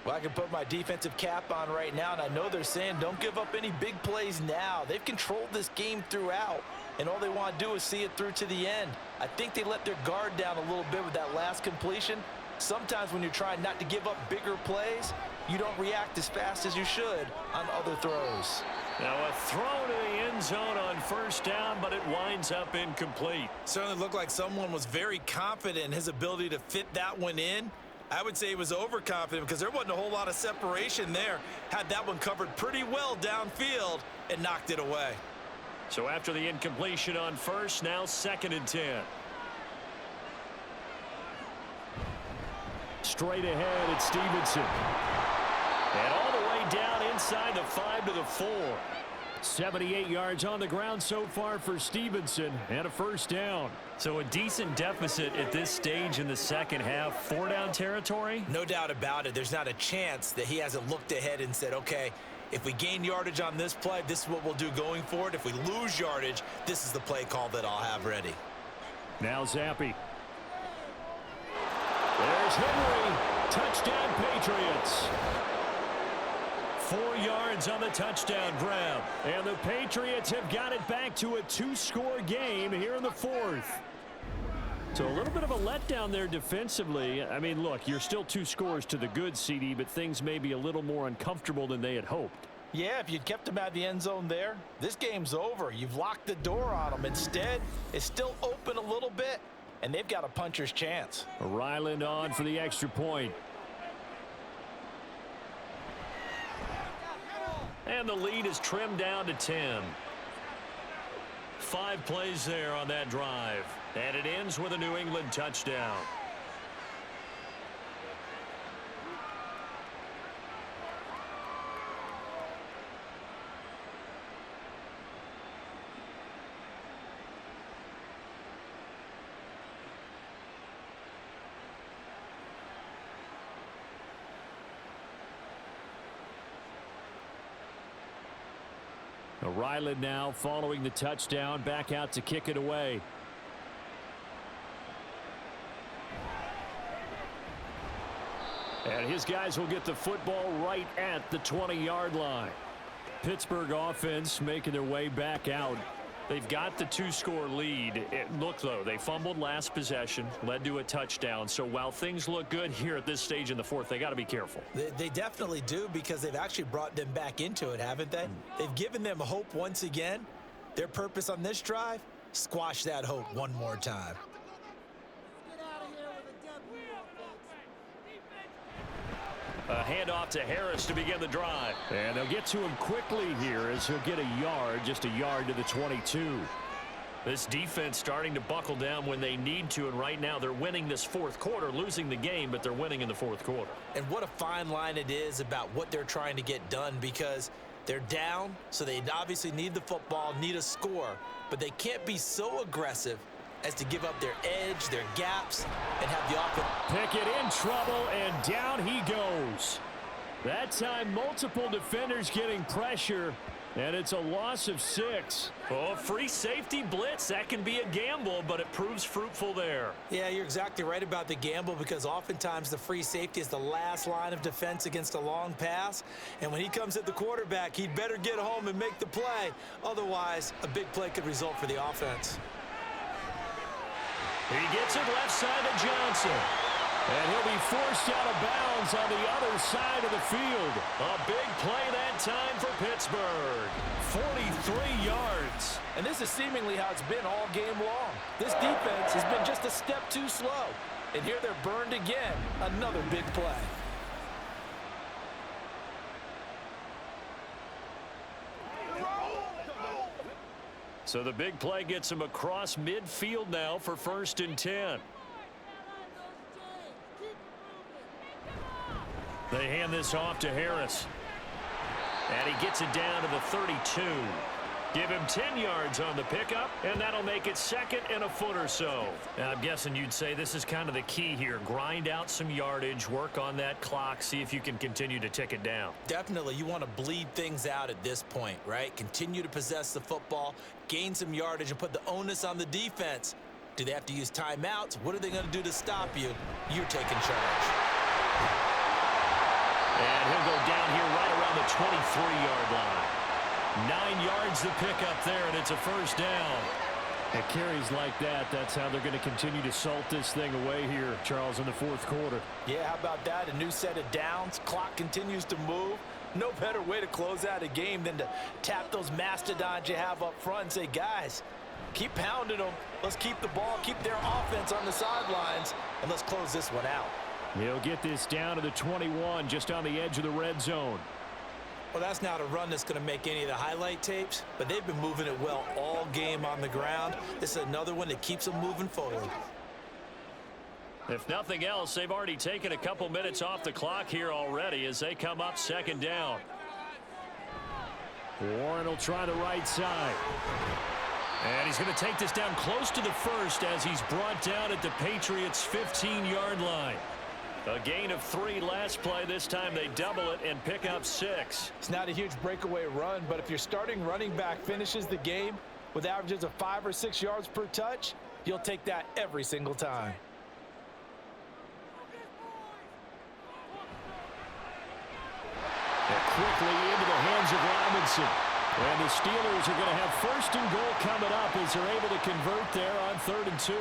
Well, I can put my defensive cap on right now, and I know they're saying don't give up any big plays now. They've controlled this game throughout, and all they want to do is see it through to the end. I think they let their guard down a little bit with that last completion. Sometimes when you're trying not to give up bigger plays, you don't react as fast as you should on other throws. Now a throw to the end zone on first down, but it winds up incomplete. Certainly looked like someone was very confident in his ability to fit that one in. I would say he was overconfident because there wasn't a whole lot of separation there. Had that one covered pretty well downfield and knocked it away. So after the incompletion on first, now 2nd and 10. Straight ahead, it's Stevenson. And all the way down inside the 5 to the 4. 78 yards on the ground so far for Stevenson, and a first down. So a decent deficit at this stage in the second half. 4-down territory? No doubt about it. There's not a chance that he hasn't looked ahead and said, okay, if we gain yardage on this play, this is what we'll do going forward. If we lose yardage, this is the play call that I'll have ready. Now Zappi. There's Henry. Touchdown Patriots. 4 yards on the touchdown grab. And the Patriots have got it back to a 2-score game here in the 4th. So a little bit of a letdown there defensively. I mean, look, you're still 2 scores to the good, CD, but things may be a little more uncomfortable than they had hoped. Yeah, if you'd kept him out of the end zone there, this game's over. You've locked the door on him. Instead, it's still open a little bit. and they've got a puncher's chance. Ryland on for the extra point. And the lead is trimmed down to 10. 5 plays there on that drive. And it ends with a New England touchdown. Ryland now following the touchdown, back out to kick it away. And his guys will get the football right at the 20-yard line. Pittsburgh offense making their way back out. They've got the 2-score lead. Look, though, they fumbled last possession, led to a touchdown. So while things look good here at this stage in the fourth, they got to be careful. They definitely do, because they've actually brought them back into it, haven't they? They've given them hope once again. Their purpose on this drive, squash that hope one more time. A handoff to Harris to begin the drive. And they'll get to him quickly here as he'll get a yard, just a yard to the 22. This defense starting to buckle down when they need to, and right now they're winning this fourth quarter, losing the game, but they're winning in the fourth quarter. And what a fine line it is about what they're trying to get done, because they're down, so they obviously need the football, need a score, but they can't be so aggressive as to give up their edge, their gaps, and have the offense. Pickett in trouble, and down he goes. That time, multiple defenders getting pressure, and it's a loss of 6. Oh, free safety blitz, that can be a gamble, but it proves fruitful there. Yeah, you're exactly right about the gamble, because oftentimes the free safety is the last line of defense against a long pass, and when he comes at the quarterback, he'd better get home and make the play. Otherwise, a big play could result for the offense. He gets it left side to Johnson. And he'll be forced out of bounds on the other side of the field. A big play that time for Pittsburgh. 43 yards. And this is seemingly how it's been all game long. This defense has been just a step too slow. And here they're burned again. Another big play. So the big play gets him across midfield now for 1st and 10. They hand this off to Harris. And he gets it down to the 32. Give him 10 yards on the pickup, and that'll make it 2nd and a foot or so. Now, I'm guessing you'd say this is kind of the key here. Grind out some yardage, work on that clock, see if you can continue to tick it down. Definitely, you want to bleed things out at this point, right? Continue to possess the football, gain some yardage, and put the onus on the defense. Do they have to use timeouts? What are they going to do to stop you? You're taking charge. And he'll go down here right around the 23-yard line. 9 yards to pick up there, and it's a 1st down. At carries like that, that's how they're going to continue to salt this thing away here, Charles, in the 4th quarter. Yeah, how about that? A new set of downs. Clock continues to move. No better way to close out a game than to tap those mastodons you have up front and say, guys, keep pounding them. Let's keep the ball, keep their offense on the sidelines, and let's close this one out. He'll get this down to the 21, just on the edge of the red zone. Well, that's not a run that's going to make any of the highlight tapes, but they've been moving it well all game on the ground. This is another one that keeps them moving forward. If nothing else, they've already taken a couple minutes off the clock here already as they come up 2nd down. Warren will try the right side. And he's going to take this down close to the 1st as he's brought down at the Patriots' 15-yard line. A gain of 3 last play. This time they double it and pick up 6. It's not a huge breakaway run, but if your starting running back finishes the game with averages of 5 or 6 yards per touch, you'll take that every single time. And quickly into the hands of Robinson. And the Steelers are going to have 1st and goal coming up as they're able to convert there on 3rd and 2.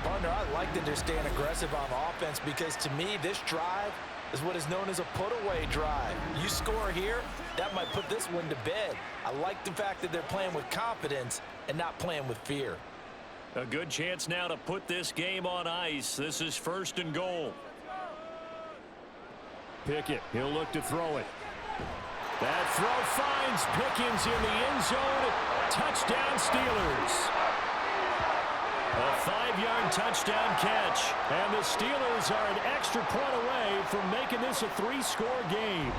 Partner, I like that they're staying aggressive on offense, because to me, this drive is what is known as a put-away drive. You score here, that might put this one to bed. I like the fact that they're playing with confidence and not playing with fear. A good chance now to put this game on ice. This is 1st and goal. Pickett, he'll look to throw it. That throw finds Pickens in the end zone. Touchdown, Steelers. A 5-yard touchdown catch. And the Steelers are an extra point away from making this a 3-score game.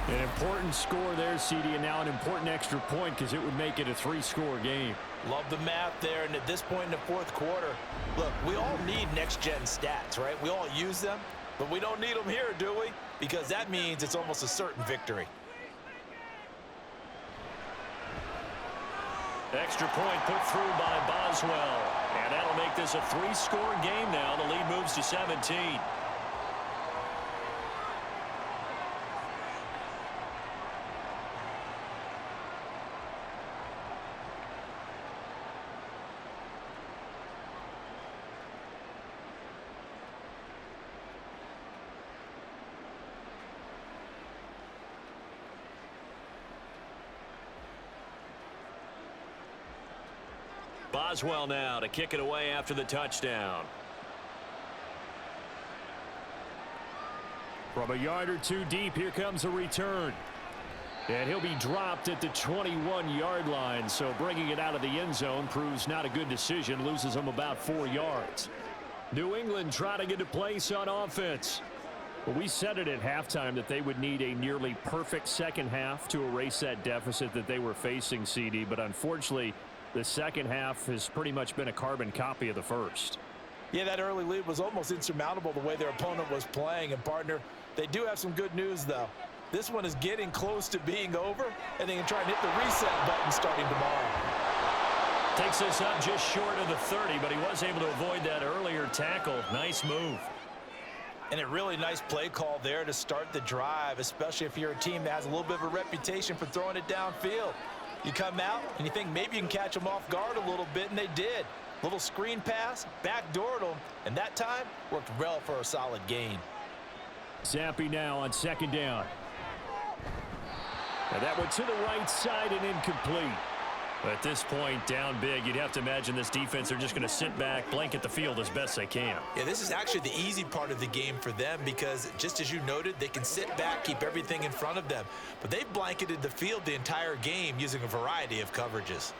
An important score there, CD, and now an important extra point because it would make it a 3-score game. Love the math there, and at this point in the 4th quarter, look, we all need next-gen stats, right? We all use them, but we don't need them here, do we? Because that means it's almost a certain victory. Extra point put through by Boswell. And that'll make this a 3-score game now. The lead moves to 17. Boswell now to kick it away after the touchdown. From a yard or two deep, here comes a return. And he'll be dropped at the 21-yard line, so bringing it out of the end zone proves not a good decision, loses him about 4 yards. New England trying to get a place on offense. Well, we said it at halftime that they would need a nearly perfect second half to erase that deficit that they were facing, CD, but unfortunately, the second half has pretty much been a carbon copy of the first. Yeah, that early lead was almost insurmountable the way their opponent was playing. And, partner, they do have some good news, though. This one is getting close to being over, and they can try and hit the reset button starting tomorrow. Takes us up just short of the 30, but he was able to avoid that earlier tackle. Nice move. And a really nice play call there to start the drive, especially if you're a team that has a little bit of a reputation for throwing it downfield. You come out, and you think maybe you can catch them off guard a little bit, and they did. Little screen pass, backdoored them, and that time worked well for a solid gain. Zampi now on 2nd down. And that went to the right side and incomplete. At this point, down big, you'd have to imagine this defense are just going to sit back, blanket the field as best they can. Yeah, this is actually the easy part of the game for them because, just as you noted, they can sit back, keep everything in front of them. But they've blanketed the field the entire game using a variety of coverages.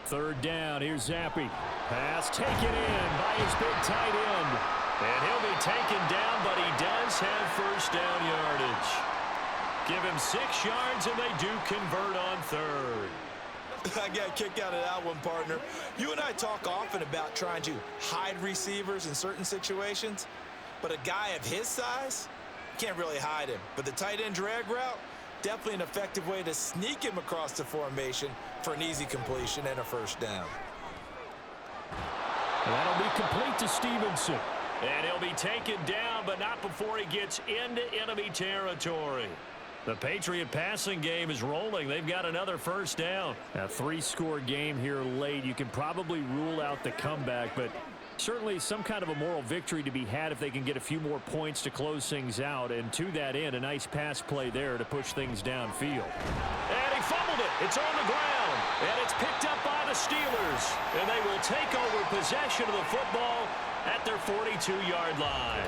3rd down, here's Zampi. Pass taken in by his big tight end. And he'll be taken down, but he does have 1st down yardage. Give him 6 yards, and they do convert on 3rd. I got a kick out of that one, partner. You and I talk often about trying to hide receivers in certain situations, but a guy of his size, can't really hide him. But the tight end drag route, definitely an effective way to sneak him across the formation for an easy completion and a 1st down. And that'll be complete to Stevenson. And he'll be taken down, but not before he gets into enemy territory. The Patriot passing game is rolling. They've got another 1st down. A 3-score game here late. You can probably rule out the comeback, but certainly some kind of a moral victory to be had if they can get a few more points to close things out. And to that end, a nice pass play there to push things downfield. And he fumbled it. It's on the ground. And it's picked up by the Steelers. And they will take over possession of the football at their 42-yard line.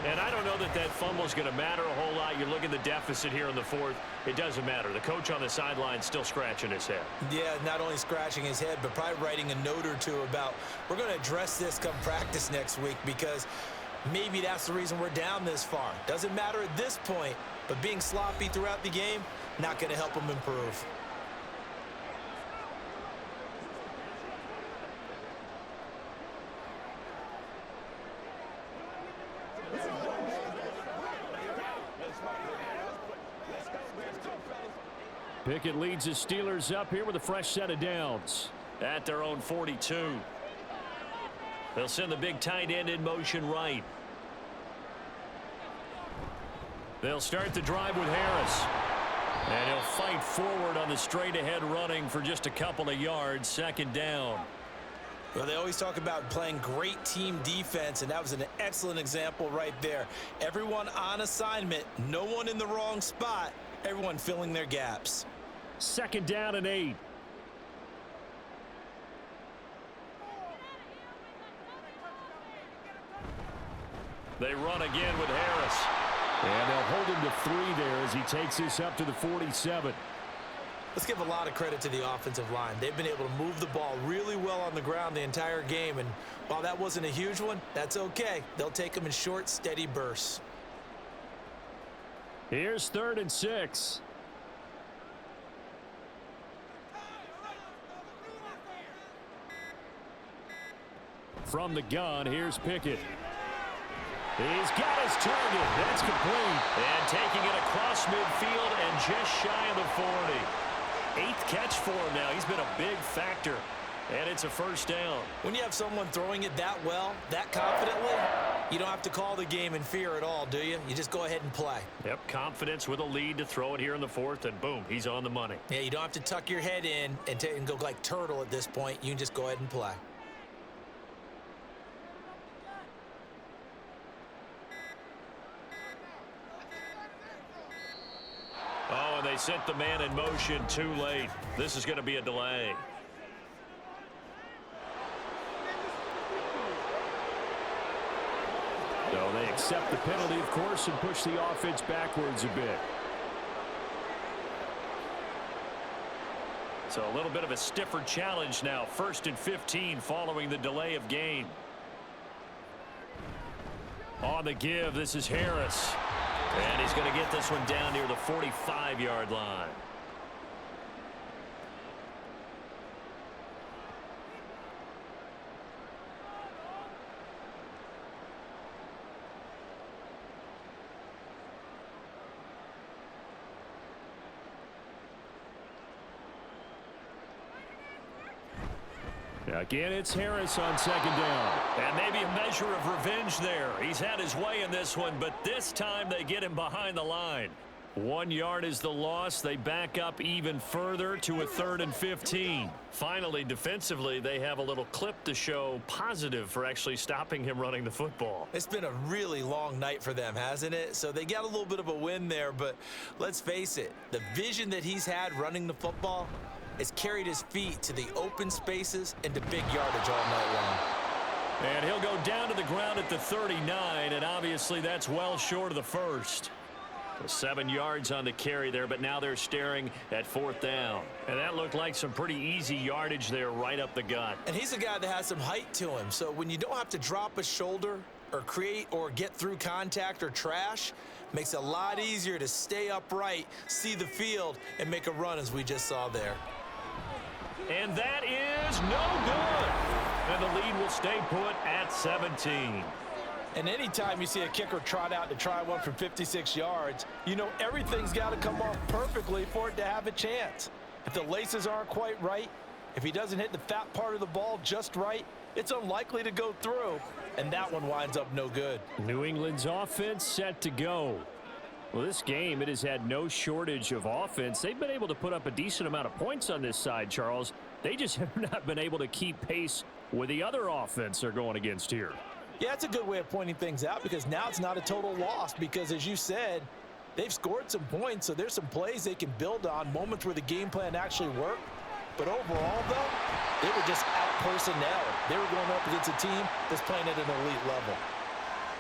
And I don't know that that fumble is going to matter a whole lot. You look at the deficit here in the 4th. It doesn't matter. The coach on the sideline still scratching his head. Yeah, not only scratching his head, but probably writing a note or two about we're going to address this come practice next week because maybe that's the reason we're down this far. Doesn't matter at this point, but being sloppy throughout the game, not going to help them improve. Pickett leads the Steelers up here with a fresh set of downs. At their own 42. They'll send the big tight end in motion right. They'll start the drive with Harris. And he'll fight forward on the straight-ahead running for just a couple of yards. 2nd down. Well, they always talk about playing great team defense, and that was an excellent example right there. Everyone on assignment, no one in the wrong spot, everyone filling their gaps. 2nd down and 8. They run again with Harris. And they'll hold him to 3 there as he takes this up to the 47. Let's give a lot of credit to the offensive line. They've been able to move the ball really well on the ground the entire game. And while that wasn't a huge one, that's okay. They'll take them in short, steady bursts. Here's 3rd and 6. From the gun, here's Pickett. He's got his target. That's complete. And taking it across midfield and just shy of the 40. 8th catch for him now. He's been a big factor. And it's a 1st down. When you have someone throwing it that well, that confidently, you don't have to call the game in fear at all, do you? You just go ahead and play. Yep, confidence with a lead to throw it here in the 4th, and boom, he's on the money. Yeah, you don't have to tuck your head in and go like turtle at this point. You can just go ahead and play. Oh, and they sent the man in motion too late. This is going to be a delay. So they accept the penalty, of course, and push the offense backwards a bit. So a little bit of a stiffer challenge now. 1st and 15 following the delay of game. On the give, this is Harris. And he's going to get this one down near the 45-yard line. Again, it's Harris on 2nd down. And maybe a measure of revenge there. He's had his way in this one, but this time they get him behind the line. 1 yard is the loss. They back up even further to a 3rd and 15. Finally, defensively, they have a little clip to show positive for actually stopping him running the football. It's been a really long night for them, hasn't it? So they got a little bit of a win there, but let's face it, the vision that he's had running the football has carried his feet to the open spaces and to big yardage all night long. And he'll go down to the ground at the 39, and obviously that's well short of the 1st. 7 yards on the carry there, but now they're staring at 4th down. And that looked like some pretty easy yardage there right up the gut. And he's a guy that has some height to him, so when you don't have to drop a shoulder or create or get through contact or trash, makes it a lot easier to stay upright, see the field, and make a run as we just saw there. And that is no good. And the lead will stay put at 17. And anytime you see a kicker trot out to try one from 56 yards, you know everything's got to come off perfectly for it to have a chance. If the laces aren't quite right, if he doesn't hit the fat part of the ball just right, it's unlikely to go through. And that one winds up no good. New England's offense set to go. Well, this game, it has had no shortage of offense. They've been able to put up a decent amount of points on this side, Charles. They just have not been able to keep pace with the other offense they're going against here. Yeah, it's a good way of pointing things out because now it's not a total loss because, as you said, they've scored some points, so there's some plays they can build on, moments where the game plan actually worked. But overall, though, they were just out-personnel. They were going up against a team that's playing at an elite level.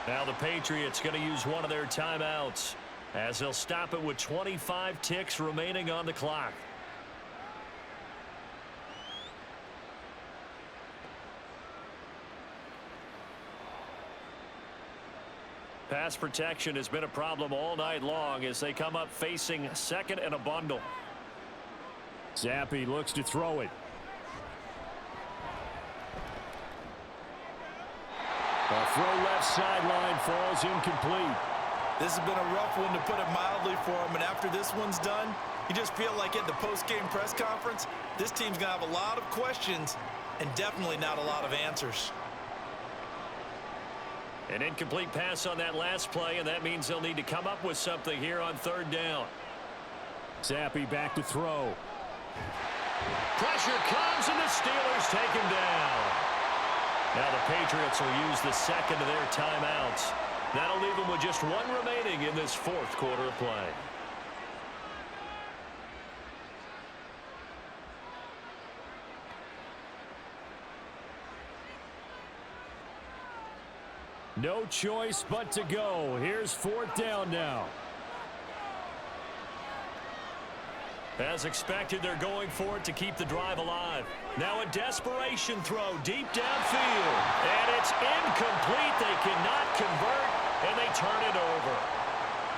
Now the Patriots going to use one of their timeouts as they'll stop it with 25 ticks remaining on the clock. Pass protection has been a problem all night long as they come up facing 2nd and a bundle. Zappi looks to throw it. A throw left sideline falls incomplete. This has been a rough one, to put it mildly, for him. And after this one's done, you just feel like at the post-game press conference, this team's going to have a lot of questions and definitely not a lot of answers. An incomplete pass on that last play, and that means they'll need to come up with something here on 3rd down. Zappi back to throw. Pressure comes, and the Steelers take him down. Now the Patriots will use the 2nd of their timeouts. That'll leave them with just one remaining in this 4th quarter of play. No choice but to go. Here's 4th down now. As expected, they're going for it to keep the drive alive. Now a desperation throw deep downfield. And it's incomplete. They cannot convert, and they turn it over.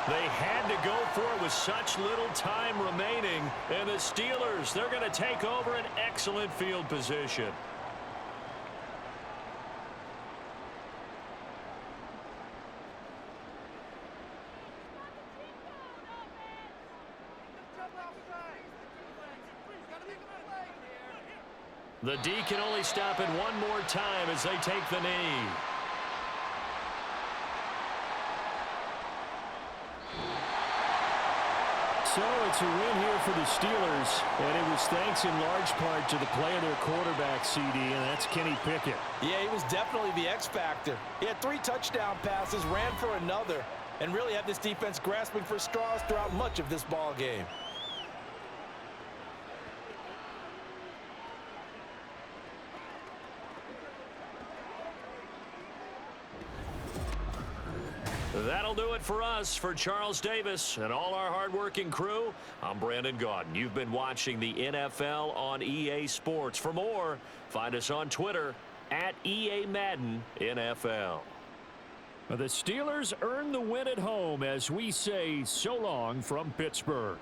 They had to go for it with such little time remaining. And the Steelers, they're going to take over an excellent field position. The D can only stop it one more time as they take the knee. So it's a win here for the Steelers, and it was thanks in large part to the play of their quarterback, CD, and that's Kenny Pickett. Yeah, he was definitely the X factor. He had 3 touchdown passes, ran for another, and really had this defense grasping for straws throughout much of this ball game. That'll do it for us. For Charles Davis and all our hardworking crew, I'm Brandon Gaudin. You've been watching the NFL on EA Sports. For more, find us on Twitter at EA Madden NFL. The Steelers earn the win at home as we say so long from Pittsburgh.